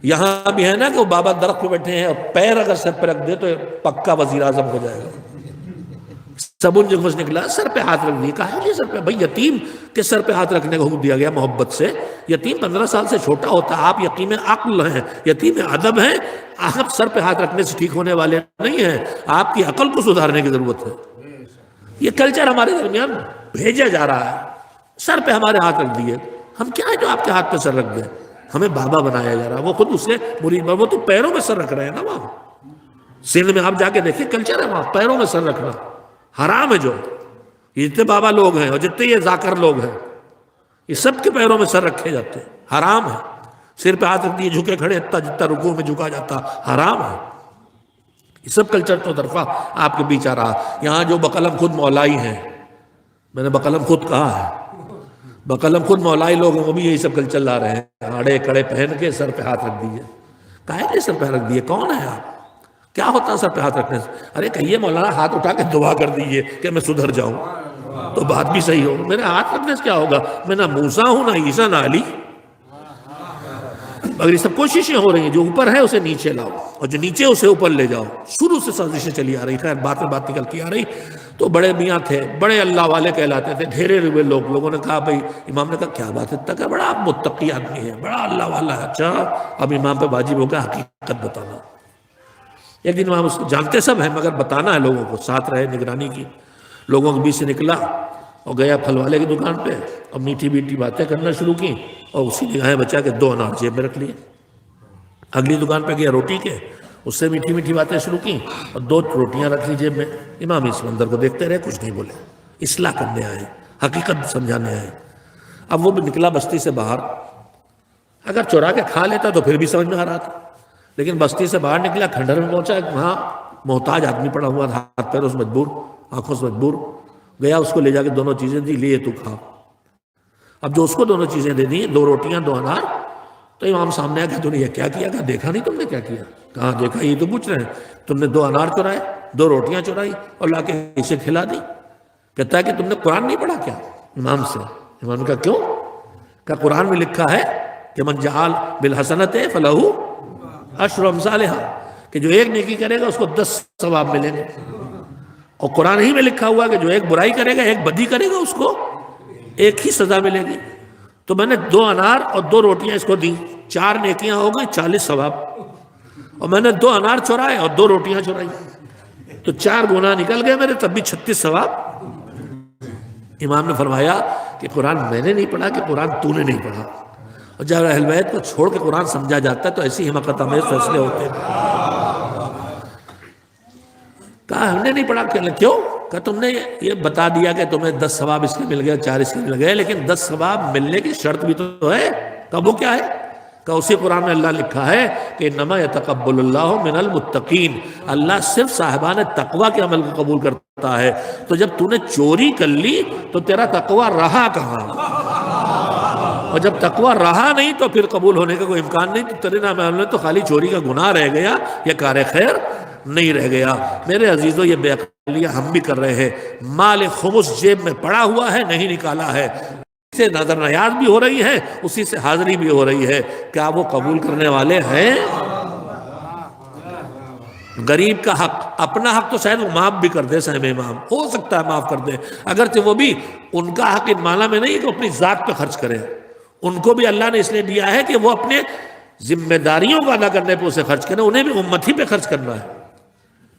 یہاں بھی ہے نا کہ وہ بابا درخت پہ بیٹھے ہیں اور پیر اگر سر پہ رکھ دے تو پکا وزیر اعظم ہو جائے گا. صابن جو گھس نکلا، سر پہ ہاتھ رکھ دیا. کہا یہ سر پہ؟ بھائی یتیم کے سر پہ ہاتھ رکھنے کا حکم دیا گیا محبت سے. یتیم 15 سال سے چھوٹا ہوتا. آپ یتیم عقل ہیں، یتیم ادب ہیں. آپ سر پہ ہاتھ رکھنے سے ٹھیک ہونے والے نہیں ہیں، آپ کی عقل کو سدھارنے کی ضرورت ہے. یہ کلچر ہمارے درمیان بھیجا جا رہا ہے. سر پہ ہمارے ہاتھ رکھ دیے. ہم کیا ہے جو آپ کے ہاتھ پہ سر رکھ دیں؟ ہمیں بابا بنایا جا رہا. وہ خود اسے مرید، وہ تو پیروں میں سر رکھ رہے ہیں نا. وہاں سندھ میں آپ جا کے دیکھیں، کلچر ہے وہاں پیروں میں سر رکھنا حرام ہے. جو یہ جتنے بابا لوگ ہیں اور جتنے یہ ذاکر لوگ ہیں، یہ سب کے پیروں میں سر رکھے جاتے ہیں، حرام ہے. سر پہ ہاتھ رکھ دیے، جھکے کھڑے، جتنا رکوع میں جھکا جاتا، حرام ہے. یہ سب کلچر تو طرفہ آپ کے بیچ آ رہا. یہاں جو بقلم خود مولائی ہیں، میں نے بقلم خود کہا ہے، بقلم خود مولائی لوگ ہیں، وہ بھی یہی سب کلچر لا رہے ہیں. آڑے کڑے پہن کے سر پہ ہاتھ رکھ دیے. کہا ہے سر پہ رکھ دیے؟ کون ہے آپ؟ کیا ہوتا ہے سر پہ ہاتھ رکھنے سے؟ ارے کہیے مولانا ہاتھ اٹھا کے دعا کر دیجئے کہ میں سدھر جاؤں تو بات بھی صحیح ہو. میرے ہاتھ رکھنے سے کیا ہوگا؟ میں نہ موسیٰ ہوں، نہ عیسیٰ، نہ علی. مگر یہ سب کوششیں ہو رہی ہیں، جو اوپر ہے اسے نیچے لاؤ اور جو نیچے اسے اوپر لے جاؤ. شروع سے سازشیں چلی آ رہی. خیر بات میں بات نکلتی آ رہی. تو بڑے میاں تھے، بڑے اللہ والے کہلاتے تھے، ڈھیرے ہوئے لوگوں نے کہا بھائی، امام نے کہا کیا بات ہے؟ تک بڑا متقی آدمی ہے، بڑا اللہ والا ہے. اچھا، اب امام پہ واجب ہو گیا حقیقت بتانا. ایک دن امام اس کو جانتے سب ہیں مگر بتانا ہے لوگوں کو، ساتھ رہے نگرانی کی. لوگوں کے بیچ سے نکلا اور گیا پھل والے کی دکان پہ اور میٹھی میٹھی باتیں کرنا شروع کی اور اسی نگاہیں بچا کے 2 انار جیب میں رکھ لیے. اگلی دکان پہ گیا روٹی کے، اس سے میٹھی میٹھی باتیں شروع کی اور 2 روٹیاں رکھ لی جیب میں. امام اس منظر کو دیکھتے رہے، کچھ نہیں بولے. اصلاح کرنے آئے، حقیقت سمجھانے آئے. اب وہ بھی نکلا بستی سے باہر. اگر چورا کے کھا لیتا تو پھر بھی سمجھ میں آ رہا تھا، لیکن بستی سے باہر نکلا، کھنڈر میں پہنچا، وہاں محتاج آدمی پڑا ہوا تھا، ہاتھ پیروں سے مجبور، آنکھوں سے مجبور. گیا اس کو لے جا کے 2 چیزیں دی، لیے تو کھا. اب جو اس کو 2 چیزیں دے دی، 2 روٹیاں 2 انار، تو امام سامنے آ کہ تو نے یہ کیا کیا؟ کہا دیکھا نہیں تم نے کیا کیا؟ کہاں دیکھا، یہ تو پوچھ رہے ہیں. تم نے 2 انار چرائے، 2 روٹیاں چرائی اور لا کے اسے کھلا دی. کہتا ہے کہ تم نے قرآن نہیں پڑھا کیا؟ امام سے. امام نے کہا کیوں؟ کہا قرآن میں لکھا ہے کہ من جعل بالحسنۃ فلہ عشر امثالھا، کہ جو ایک نیکی کرے گا اس کو 10 ثواب ملیں گے. اور قرآن ہی میں لکھا ہوا کہ جو ایک برائی کرے گا، ایک بدی کرے گا، اس کو ایک ہی سزا ملے گی. تو میں نے 2 انار اور 2 روٹیاں اس کو دی، 4 نیکیاں ہو گئی، 40 ثواب. اور میں نے 2 انار چرائے اور 2 روٹیاں چرائی، تو 4 گناہ نکل گئے میرے، تب بھی 36 ثواب. امام نے فرمایا کہ قرآن میں نے نہیں پڑھا، کہ قرآن تو نے نہیں پڑھا. اور جب اہل بیت کو چھوڑ کے قرآن سمجھا جاتا ہے تو ایسی حماقت آمیز فیصلے ہوتے ہیں. کہا ہم نے نہیں پڑھا. کیوں؟ کہ تم نے یہ بتا دیا کہ تمہیں 10 ثواب اس کے مل گئے، 4 اس کے مل گئے، لیکن 10 ثواب ملنے کی شرط بھی تو ہے. کب وہ کیا ہے؟ کہ اسی قرآن میں اللہ لکھا ہے کہ انما یتقبل اللہ من المتقین، اللہ صرف صاحبان تقوی کے عمل کو قبول کرتا ہے. تو جب تو نے چوری کر لی تو تیرا تقوی رہا کہاں؟ اور جب تقوی رہا نہیں تو پھر قبول ہونے کا کوئی امکان نہیں. تو تیرے نام عمل میں تو خالی چوری کا گناہ رہ گیا، یہ کار خیر نہیں رہ گیا. میرے عزیزو، یہ بے عقلیاں ہم بھی کر رہے ہیں. مال خمس جیب میں پڑا ہوا ہے، نہیں نکالا ہے، سے نظر نیاز بھی ہو رہی ہے، اسی سے حاضری بھی ہو رہی ہے. کیا وہ قبول کرنے والے ہیں؟ غریب کا حق، اپنا حق تو شاید وہ معاف بھی کر دے، صاحب امام ہو سکتا ہے معاف کر دے، اگرچہ وہ بھی ان کا حق ان معنی میں نہیں کہ وہ اپنی ذات پہ خرچ کرے. ان کو بھی اللہ نے اس لیے دیا ہے کہ وہ اپنے ذمہ داریوں کو ادا کرنے پہ اسے خرچ کریں، انہیں بھی امت ہی پہ خرچ کرنا ہے.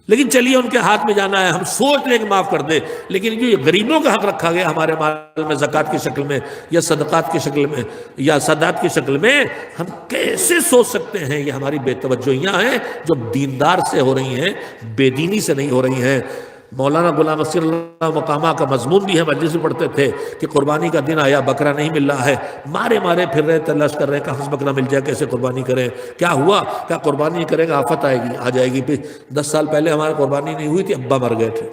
لیکن چلیے ان کے ہاتھ میں جانا ہے، ہم سوچ لیں کہ معاف کر دے. لیکن جو یہ غریبوں کا حق رکھا گیا ہمارے مال میں زکوٰۃ کی شکل میں یا صدقات کی شکل میں یا سدات کی شکل میں، ہم کیسے سوچ سکتے ہیں؟ یہ ہماری بے توجہیاں ہیں جو دیندار سے ہو رہی ہیں، بے دینی سے نہیں ہو رہی ہیں. مولانا غلام نصیر اللہ مقامہ کا مضمون بھی ہے، مجلس میں پڑھتے تھے کہ قربانی کا دن آیا، بکرا نہیں مل رہا ہے، مارے مارے پھر رہے، تلاش کر رہے کہاں سے بکرا مل جائے، کیسے قربانی کریں. کیا ہوا؟ کیا قربانی کرے گا آفت آئے گی، آ جائے گی. پھر 10 سال پہلے ہماری قربانی نہیں ہوئی تھی، ابا مر گئے تھے.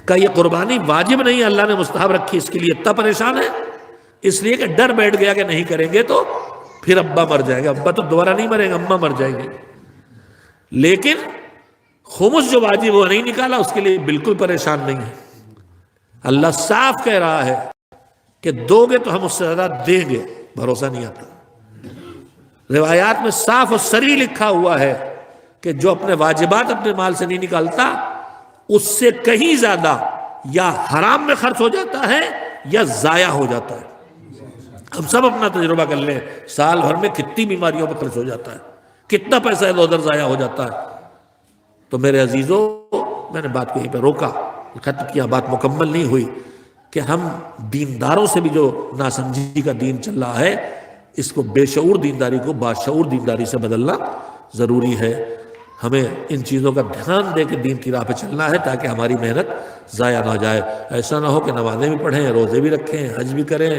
کہ یہ قربانی واجب نہیں، اللہ نے مستحب رکھی، اس کے لیے اتنا پریشان ہے، اس لیے کہ ڈر بیٹھ گیا کہ نہیں کریں گے تو پھر ابا مر جائے گا. ابا تو دوبارہ نہیں مرے گا، اماں مر جائے گی. لیکن خمس جو واجب وہ نہیں نکالا، اس کے لیے بالکل پریشان نہیں ہے. اللہ صاف کہہ رہا ہے کہ دو گے تو ہم اس سے زیادہ دیں گے. بھروسہ نہیں آتا. روایات میں صاف اور صریح لکھا ہوا ہے کہ جو اپنے واجبات اپنے مال سے نہیں نکالتا، اس سے کہیں زیادہ یا حرام میں خرچ ہو جاتا ہے یا ضائع ہو جاتا ہے. ہم سب اپنا تجربہ کر لیں، سال بھر میں کتنی بیماریوں پر خرچ ہو جاتا ہے، کتنا پیسہ ادھر ادھر ضائع ہو جاتا ہے. تو میرے عزیزو، میں نے بات کو یہیں پہ روکا، ختم کیا، بات مکمل نہیں ہوئی کہ ہم دینداروں سے بھی جو ناسمجھی کا دین چل رہا ہے، اس کو بے شعور دینداری کو باشعور دینداری سے بدلنا ضروری ہے. ہمیں ان چیزوں کا دھیان دے کے دین کی راہ پہ چلنا ہے تاکہ ہماری محنت ضائع نہ جائے. ایسا نہ ہو کہ نمازیں بھی پڑھیں، روزے بھی رکھیں، حج بھی کریں،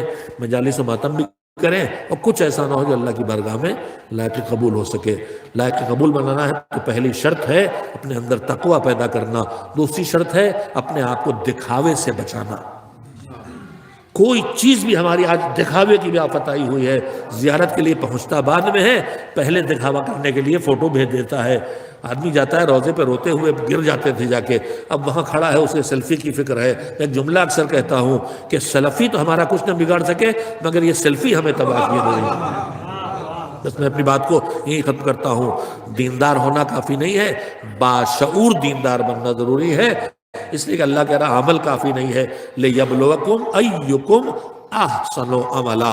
مجالس و ماتم بھی کریں اور کچھ ایسا نہ ہو جو اللہ کی بارگاہ میں لائق قبول ہو سکے۔ لائق قبول بنانا ہے تو پہلی شرط ہے اپنے اندر تقوی پیدا کرنا، دوسری شرط ہے اپنے آپ کو دکھاوے سے بچانا۔ کوئی چیز بھی ہماری آج دکھاوے کی بھی آفت آئی ہوئی ہے، زیارت کے لیے پہنچتا بعد میں ہے، پہلے دکھاوا کرنے کے لیے فوٹو بھیج دیتا ہے۔ آدمی جاتا ہے روضے پہ روتے ہوئے گر جاتے تھے جا کے، اب وہاں کھڑا ہے اسے سیلفی کی فکر ہے۔ میں ایک جملہ اکثر کہتا ہوں کہ سیلفی تو ہمارا کچھ نہ بگاڑ سکے مگر یہ سیلفی ہمیں تباہ کیے دے۔ بس میں اپنی بات کو یہی ختم کرتا ہوں، دیندار ہونا کافی نہیں ہے، باشعور دیندار بننا ضروری ہے۔ اس لیے کہ اللہ کہہ رہا عمل کافی نہیں ہے، لِيَبْلُوَكُمْ أَيُّكُمْ أَحْسَنُ عَمَلًا،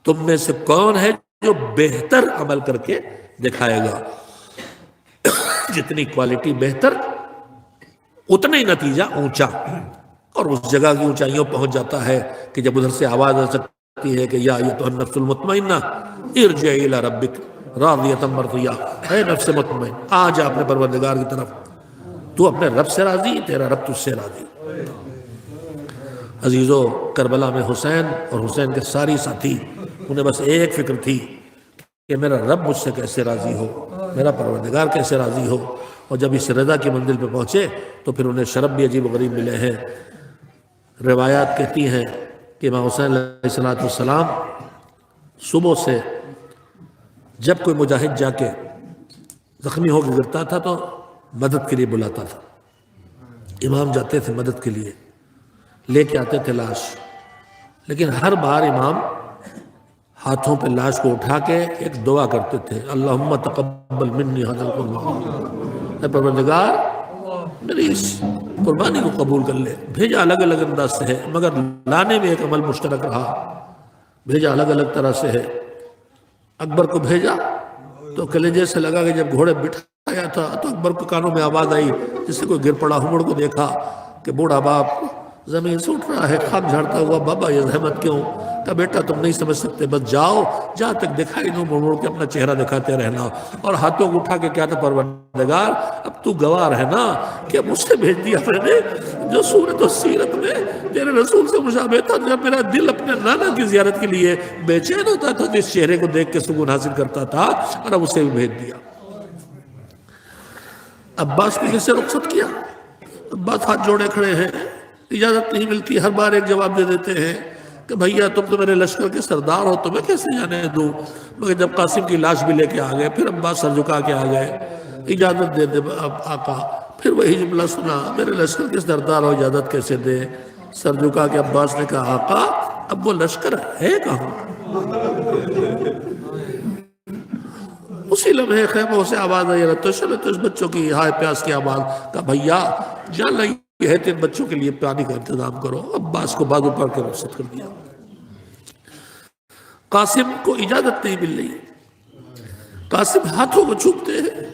تم میں سے کون ہے جو بہتر عمل کر کے دکھائے گا۔ جتنی کوالٹی بہتر اتنا ہی نتیجہ اونچا، اور اس جگہ کی اونچائیوں پہنچ جاتا ہے کہ جب ادھر سے آواز آ سکتی ہے کہ یا ایتھا النفس المطمئنہ ارجعی الی ربک راضیۃ مرضیہ، اے نفس مطمئن آ جا اپنے پروردگار کی طرف، تو اپنے رب سے راضی، تیرا رب تجھ سے راضی۔ عزیزو، کربلا میں حسین اور حسین کے ساری ساتھی، انہیں بس ایک فکر تھی کہ میرا رب مجھ سے کیسے راضی ہو، میرا پروردگار کیسے راضی ہو۔ اور جب اس رضا کی منزل پہ پہنچے تو پھر انہیں شرف بھی عجیب و غریب ملے ہیں۔ روایات کہتی ہیں کہ امام حسین علیہ السلام صبح سے جب کوئی مجاہد جا کے زخمی ہو کے گرتا تھا تو مدد کے لیے بلاتا تھا، امام جاتے تھے مدد کے لیے، لے کے آتے تھے لاش، لیکن ہر بار امام ہاتھوں پہ لاش کو اٹھا کے ایک دعا کرتے تھے، اللہم تقبل منی ھذا القربان، اے پروردگار میری اس قربانی کو قبول کر لے۔ بھیجا الگ الگ انداز سے ہے مگر لانے میں ایک عمل مشترک رہا، بھیجا الگ الگ طرح سے ہے۔ اکبر کو بھیجا تو کلیجے سے لگا کہ جب گھوڑے بٹھایا تھا تو اکبر کو کانوں میں آواز آئی، جس سے کوئی گر پڑا ہمڑ کو دیکھا کہ بوڑھا باپ زمین سے اٹھ رہا ہے، خاک جھاڑتا ہوا، بابا یہ زحمت کیوں؟ کہا بیٹا تم نہیں سمجھ سکتے، بس جاؤ جہاں تک دکھائی دو، مڑ مڑ کے اپنا چہرہ دکھاتے رہنا۔ اور ہاتھوں کو اٹھا کے کیا تھا، پروردگار اب تو گواہ رہنا کہ مجھ سے بھیج دیا میں نے جو صورت و سیرت میں تیرے رسول سے مشابہ تھا، جب میرا دل اپنے نانا کی زیارت کے لیے بے چین ہوتا تھا جس چہرے کو دیکھ کے سکون حاصل کرتا تھا، اور اب اسے بھی بھیج دیا۔ عباس کو کس سے رخصت کیا؟ عباس ہاتھ جوڑے کھڑے ہیں، اجازت نہیں ملتی، ہر بار ایک جواب دے دیتے ہیں کہ بھیا تم تو میرے لشکر کے سردار ہو، تمہیں کیسے جانے دوں؟ مگر جب قاسم کی لاش بھی لے کے آ گئے، پھر عباس سر جھکا کے آ گئے، اجازت دے دے آقا۔ پھر وہی جملہ سنا، میرے لشکر کے سردار ہو، اجازت کیسے دے؟ سر جھکا کے عباس نے کہا آقا اب وہ لشکر ہے کہاں؟ اسی لمحے خیموں سے آواز آئی، رتش بچوں کی ہائے پیاس کی آواز۔ کہا بھیا جان لگی ہے تین بچوں کے لیے پانی کا انتظام کرو۔ عباس کو بازو پڑھ کے رخصت کر دیا۔ قاسم کو اجازت نہیں مل رہی، قاسم ہاتھوں کو چومتے ہیں،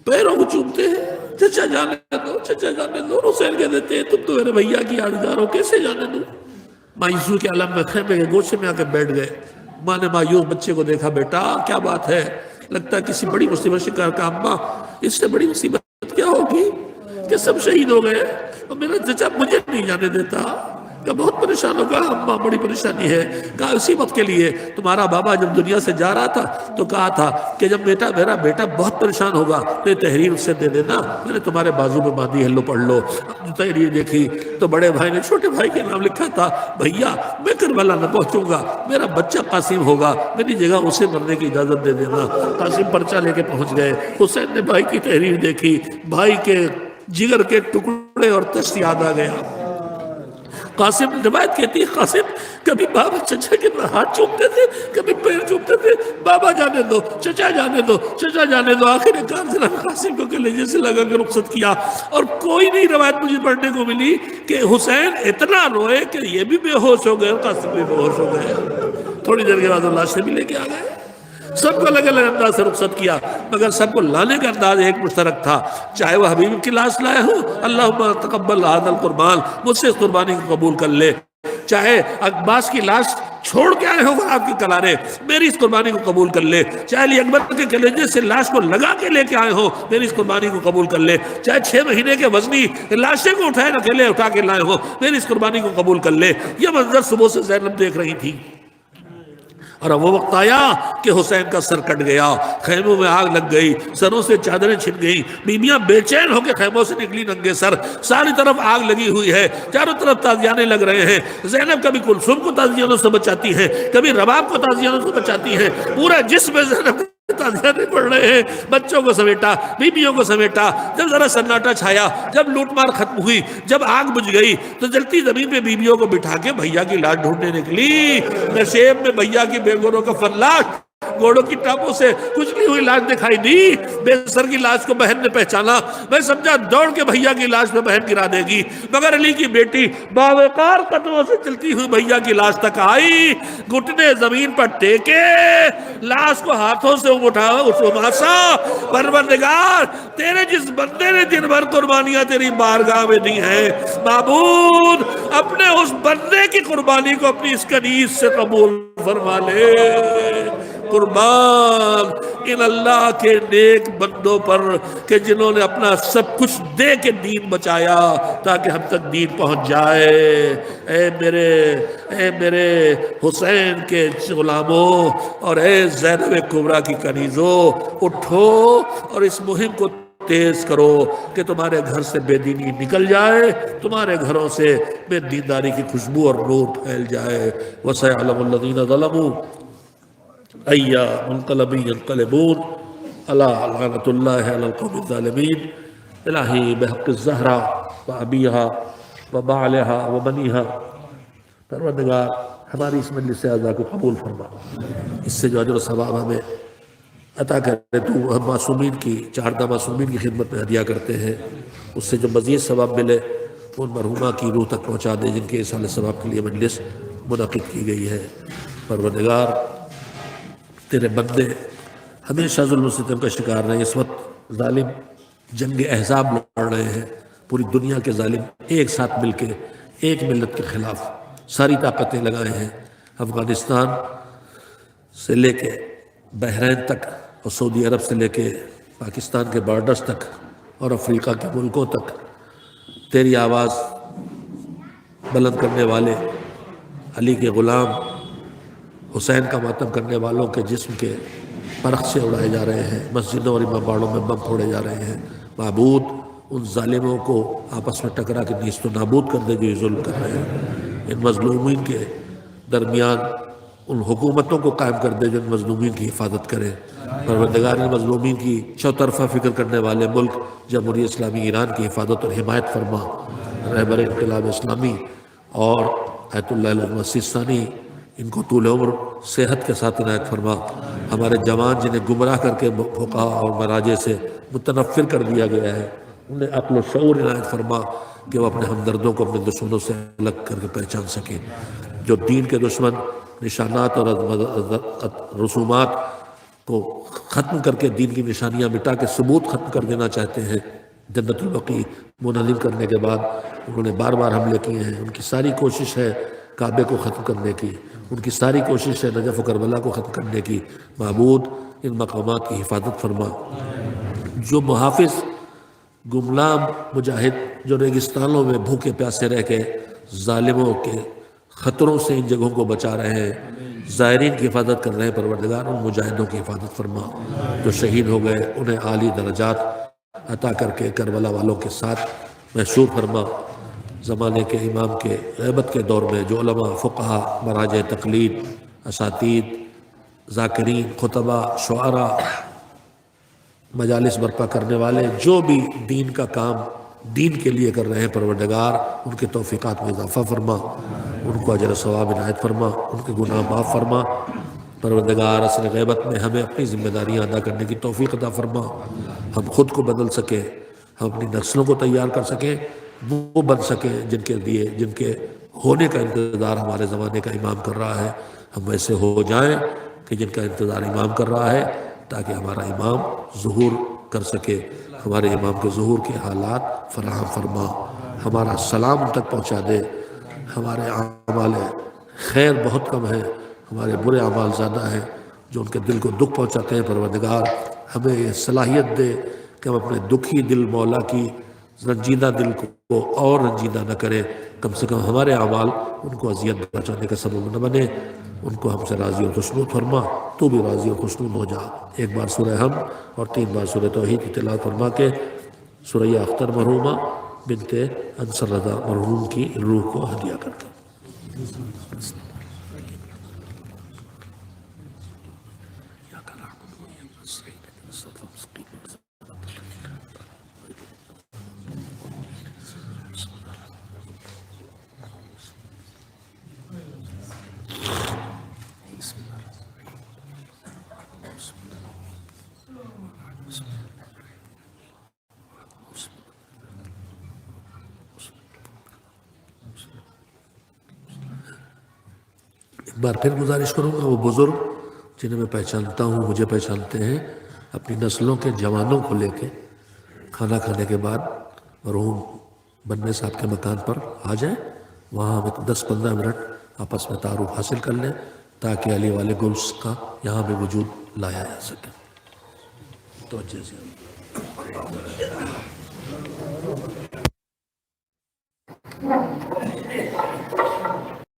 پیروں کو چومتے ہیں، چچا جانے دو، چچا جانے دو۔ حسین کہہ دیتے ہیں تم تو میرے بھیا کی یادگار ہو، کیسے جانے دو؟ مایوسی کے عالم میں خیمے کے گوشے میں آ کے بیٹھ گئے۔ ماں نے مایوس بچے کو دیکھا، بیٹا کیا بات ہے؟ لگتا ہے کسی بڑی مصیبت شکار کا۔ اماں اس سے بڑی مصیبت کیا ہوگی کہ سب شہید ہو گئے اور میرا چچا مجھے نہیں جانے دیتا۔ کہ بہت پریشان ہوگا۔ اماں بڑی پریشانی ہے۔ کہا اسی وقت کے لیے تمہارا بابا جب دنیا سے جا رہا تھا تو کہا تھا کہ جب میرا بیٹا بہت پریشان ہوگا تو یہ تحریر اس سے دے دینا، میں نے تمہارے بازو میں باندھی ہے، لو پڑھ لو۔ تحریر دیکھی تو بڑے بھائی نے چھوٹے بھائی کے نام لکھا تھا، بھیا میں کربلا نہ پہنچوں گا، میرا بچہ قاسم ہوگا، میری جگہ اسے مرنے کی اجازت دے دینا۔ قاسم پرچہ لے کے پہنچ گئے۔ حسین نے بھائی کی تحریر دیکھی، بھائی کے جگر کے ٹکڑے اور تشت یاد آ گیا۔ قاسم روایت کہتی ہے قاسم کبھی بابا چچا کے ہاتھ چومتے تھے، کبھی پیر چومتے تھے، بابا جانے دو، چچا جانے دو، چچا جانے دو۔ آخر کار جناب قاسم کو کلیجے سے لگا کے رخصت کیا۔ اور کوئی نہیں روایت مجھے پڑھنے کو ملی کہ حسین اتنا روئے کہ یہ بھی بے ہوش ہو گئے اور قاسم بھی بے ہوش ہو گئے۔ تھوڑی دیر کے بعد وہ لاشیں بھی لے کے آ گئے۔ سب کو الگ الگ انداز سے رخصت کیا، مگر سب کو لانے کا انداز ایک مشترک تھا، چاہے وہ حبیب کی لاش لائے ہو، اللہم تقبل ھذا القربان، مجھ سے اس قربانی کو قبول کر لے، چاہے عباس کی لاش چھوڑ کے آئے ہو آپ کی کلارے، میری اس قربانی کو قبول کر لے، چاہے علی اکبر کے کلیجے سے لاش کو لگا کے لے کے آئے ہو، میری اس قربانی کو قبول کر لے، چاہے 6 مہینے کے وزنی لاشیں کو اٹھائے اکیلے اٹھا کے لائے ہو، میری اس قربانی کو قبول کر لے۔ یہ منظر صبح سے زینب دیکھ رہی تھی۔ اور اب وہ وقت آیا کہ حسین کا سر کٹ گیا، خیموں میں آگ لگ گئی، سروں سے چادریں چھن گئیں، بیویاں بے چین ہو کے خیموں سے نکلی ننگے سر، ساری طرف آگ لگی ہوئی ہے، چاروں طرف تازیانے لگ رہے ہیں۔ زینب کبھی کلثوم کو تازیانوں سے بچاتی ہیں، کبھی رباب کو تازیانوں سے بچاتی ہیں، پورا جسم زینب تازیانے پڑ رہے ہیں، بچوں کو سمیٹا، بیبیوں کو سمیٹا۔ جب ذرا سناٹا چھایا، جب لوٹ مار ختم ہوئی، جب آگ بجھ گئی، تو جلتی زمین پہ بیبیوں کو بٹھا کے بھیا کی لاش ڈھونڈنے نکلی۔ نشیب میں بھیا کی بے گوروں کا فن لاش، گھوڑوں کی ٹاپوں سے کچلی ہوئی لاش دکھائی دی۔ بے سر کی لاش کو بہن نے پہچانا، میں سمجھا دوڑ کے بھیا کی لاش پہ بہن گرا دے گی، مگر علی کی بیٹی باوقار قدموں سے چلتی ہوئی بھیا کی لاش تک آئی، گھٹنے زمین پر ٹیکے، لاش کو ہاتھوں سے اٹھا اس ماسا۔ پروردگار، تیرے جس بندے نے دن بھر قربانیاں تیری بارگاہ میں دی ہیں، معبود اپنے اس بندے کی قربانی کو اپنی اس کنیز سے قبول فرما لے۔ قربان ان اللہ کے نیک بندوں پر کہ جنہوں نے اپنا سب کچھ دے کے دین بچایا تاکہ ہم تک دین پہنچ جائے۔ اے میرے حسین کے غلاموں اور اے زینب کبریٰ کی کنیزوں، اٹھو اور اس مہم کو تیز کرو کہ تمہارے گھر سے بے دینی نکل جائے، تمہارے گھروں سے بے دینداری کی خوشبو اور نور پھیل جائے۔ وَسَيَعْلَمُ الَّذِينَ ظَلَمُوا أَيَّ مُنقَلَبٍ يَنقَلِبُونَ أَلَا لَعْنَةُ اللَّهِ عَلَى الْقَوْمِ الظَّالِمِينَ۔ الہی بحق الزہرا وَأَبِيهَا وَبَعْلِهَا وَبَنِيهَا، پروردگار ہماری اس مجلس اعزا کو قبول فرما، اس سے جو اجر و ثواب ہمیں عطا کرے تو ہم معصومین کی، چاردہ معصومین کی خدمت میں ہدیہ کرتے ہیں، اس سے جو مزید ثواب ملے ان مرحومہ کی روح تک پہنچا دے جن کے اصال ثواب کے لیے مجلس منعقد کی گئی ہے۔ پروردگار تیرے بندے ہمیشہ ظلم و ستم کا شکار رہے، اس وقت ظالم جنگ احزاب لڑ رہے ہیں، پوری دنیا کے ظالم ایک ساتھ مل کے ایک ملت کے خلاف ساری طاقتیں لگائے ہیں، افغانستان سے لے کے بحرین تک اور سعودی عرب سے لے کے پاکستان کے بارڈرز تک اور افریقہ کے ملکوں تک تیری آواز بلند کرنے والے علی کے غلام حسین کا ماتم کرنے والوں کے جسم کے پرخ سے اڑائے جا رہے ہیں، مسجدوں اور امام باڑوں میں بم پھوڑے جا رہے ہیں۔ معبود ان ظالموں کو آپس میں ٹکرا کے نیست و نابود کر دے جو یہ ظلم کر رہے ہیں، ان مظلومین کے درمیان ان حکومتوں کو قائم کر دے جو ان مظلومین کی حفاظت کرے۔ پروردگار ان مظلومین کی چوطرفہ فکر کرنے والے ملک جمہوریہ اسلامی ایران کی حفاظت اور حمایت فرما۔ رہبر انقلاب اسلامی اور آیت اللہ العظمہ سیستانی ان کو طول عمر صحت کے ساتھ عنایت فرما۔ ہمارے جوان جنہیں گمراہ کر کے فقہا اور مراجع سے متنفر کر دیا گیا ہے انہیں عقل و شعور عنایت فرما کہ وہ اپنے ہمدردوں کو اپنے دشمنوں سے الگ کر کے پہچان سکیں۔ جو دین کے دشمن نشانات اور رسومات کو ختم کر کے دین کی نشانیاں مٹا کے ثبوت ختم کر دینا چاہتے ہیں، جنت البقیع منہدم کرنے کے بعد انہوں نے بار بار حملے کیے ہیں، ان کی ساری کوشش ہے کعبے کو ختم کرنے کی، ان کی ساری کوشش ہے نجف و کربلا کو ختم کرنے کی۔ معبود ان مقامات کی حفاظت فرما۔ جو محافظ گمنام مجاہد جو ریگستانوں میں بھوکے پیاسے رہ کے ظالموں کے خطروں سے ان جگہوں کو بچا رہے ہیں، زائرین کی حفاظت کر رہے ہیں، پروردگار ان مجاہدوں کی حفاظت فرما۔ جو شہید ہو گئے انہیں عالی درجات عطا کر کے کربلا والوں کے ساتھ محشور فرما۔ زمانے کے امام کے غیبت کے دور میں جو علماء، فقہا، مراجع تقلید، اساتید، ذاکرین، خطبہ، شعراء، مجالس برپا کرنے والے جو بھی دین کا کام دین کے لیے کر رہے ہیں، پروردگار ان کے توفیقات میں اضافہ فرما، ان کو اجر و ثواب عنایت فرما، ان کے گناہ معاف فرما۔ پروردگار عصر غیبت میں ہمیں اپنی ذمہ داریاں ادا کرنے کی توفیق عطا فرما، ہم خود کو بدل سکیں، ہم اپنی نسلوں کو تیار کر سکیں، وہ بن سکیں جن کے لیے جن کے ہونے کا انتظار ہمارے زمانے کا امام کر رہا ہے، ہم ویسے ہو جائیں کہ جن کا انتظار امام کر رہا ہے، تاکہ ہمارا امام ظہور کر سکے۔ ہمارے امام کے ظہور کے حالات فراہم فرما، ہمارا سلام ان تک پہنچا دے۔ ہمارے اعمال خیر بہت کم ہیں، ہمارے برے اعمال زیادہ ہیں جو ان کے دل کو دکھ پہنچاتے ہیں۔ پروردگار ہمیں یہ صلاحیت دے کہ ہم اپنے دکھی دل مولا کی رنجیدہ دل کو اور رنجیدہ نہ کریں، کم سے کم ہمارے اعمال ان کو اذیت پہنچانے کا سبب نہ بنے. ان کو ہم سے راضی اور خوشنود فرما, تو بھی راضی اور خوشنود ہو جا. ایک بار سورہ حمد اور 3 بار سورہ توحید کی تلاوت فرما کے سورہ اختر مرحومہ بنت انصر رضا مرحوم کی روح کو ہدیہ کرتا. ایک بار پھر گزارش کروں گا, وہ بزرگ جنہیں میں پہچانتا ہوں, مجھے پہچانتے ہیں, اپنی نسلوں کے جوانوں کو لے کے کھانا کھانے کے بعد مرحوم بننے صاحب کے مکان پر آ جائیں. وہاں ہم 10-15 منٹ آپس میں تعارف حاصل کر لیں تاکہ علی والے گلس کا یہاں بھی وجود لایا جا سکے. توجہ سے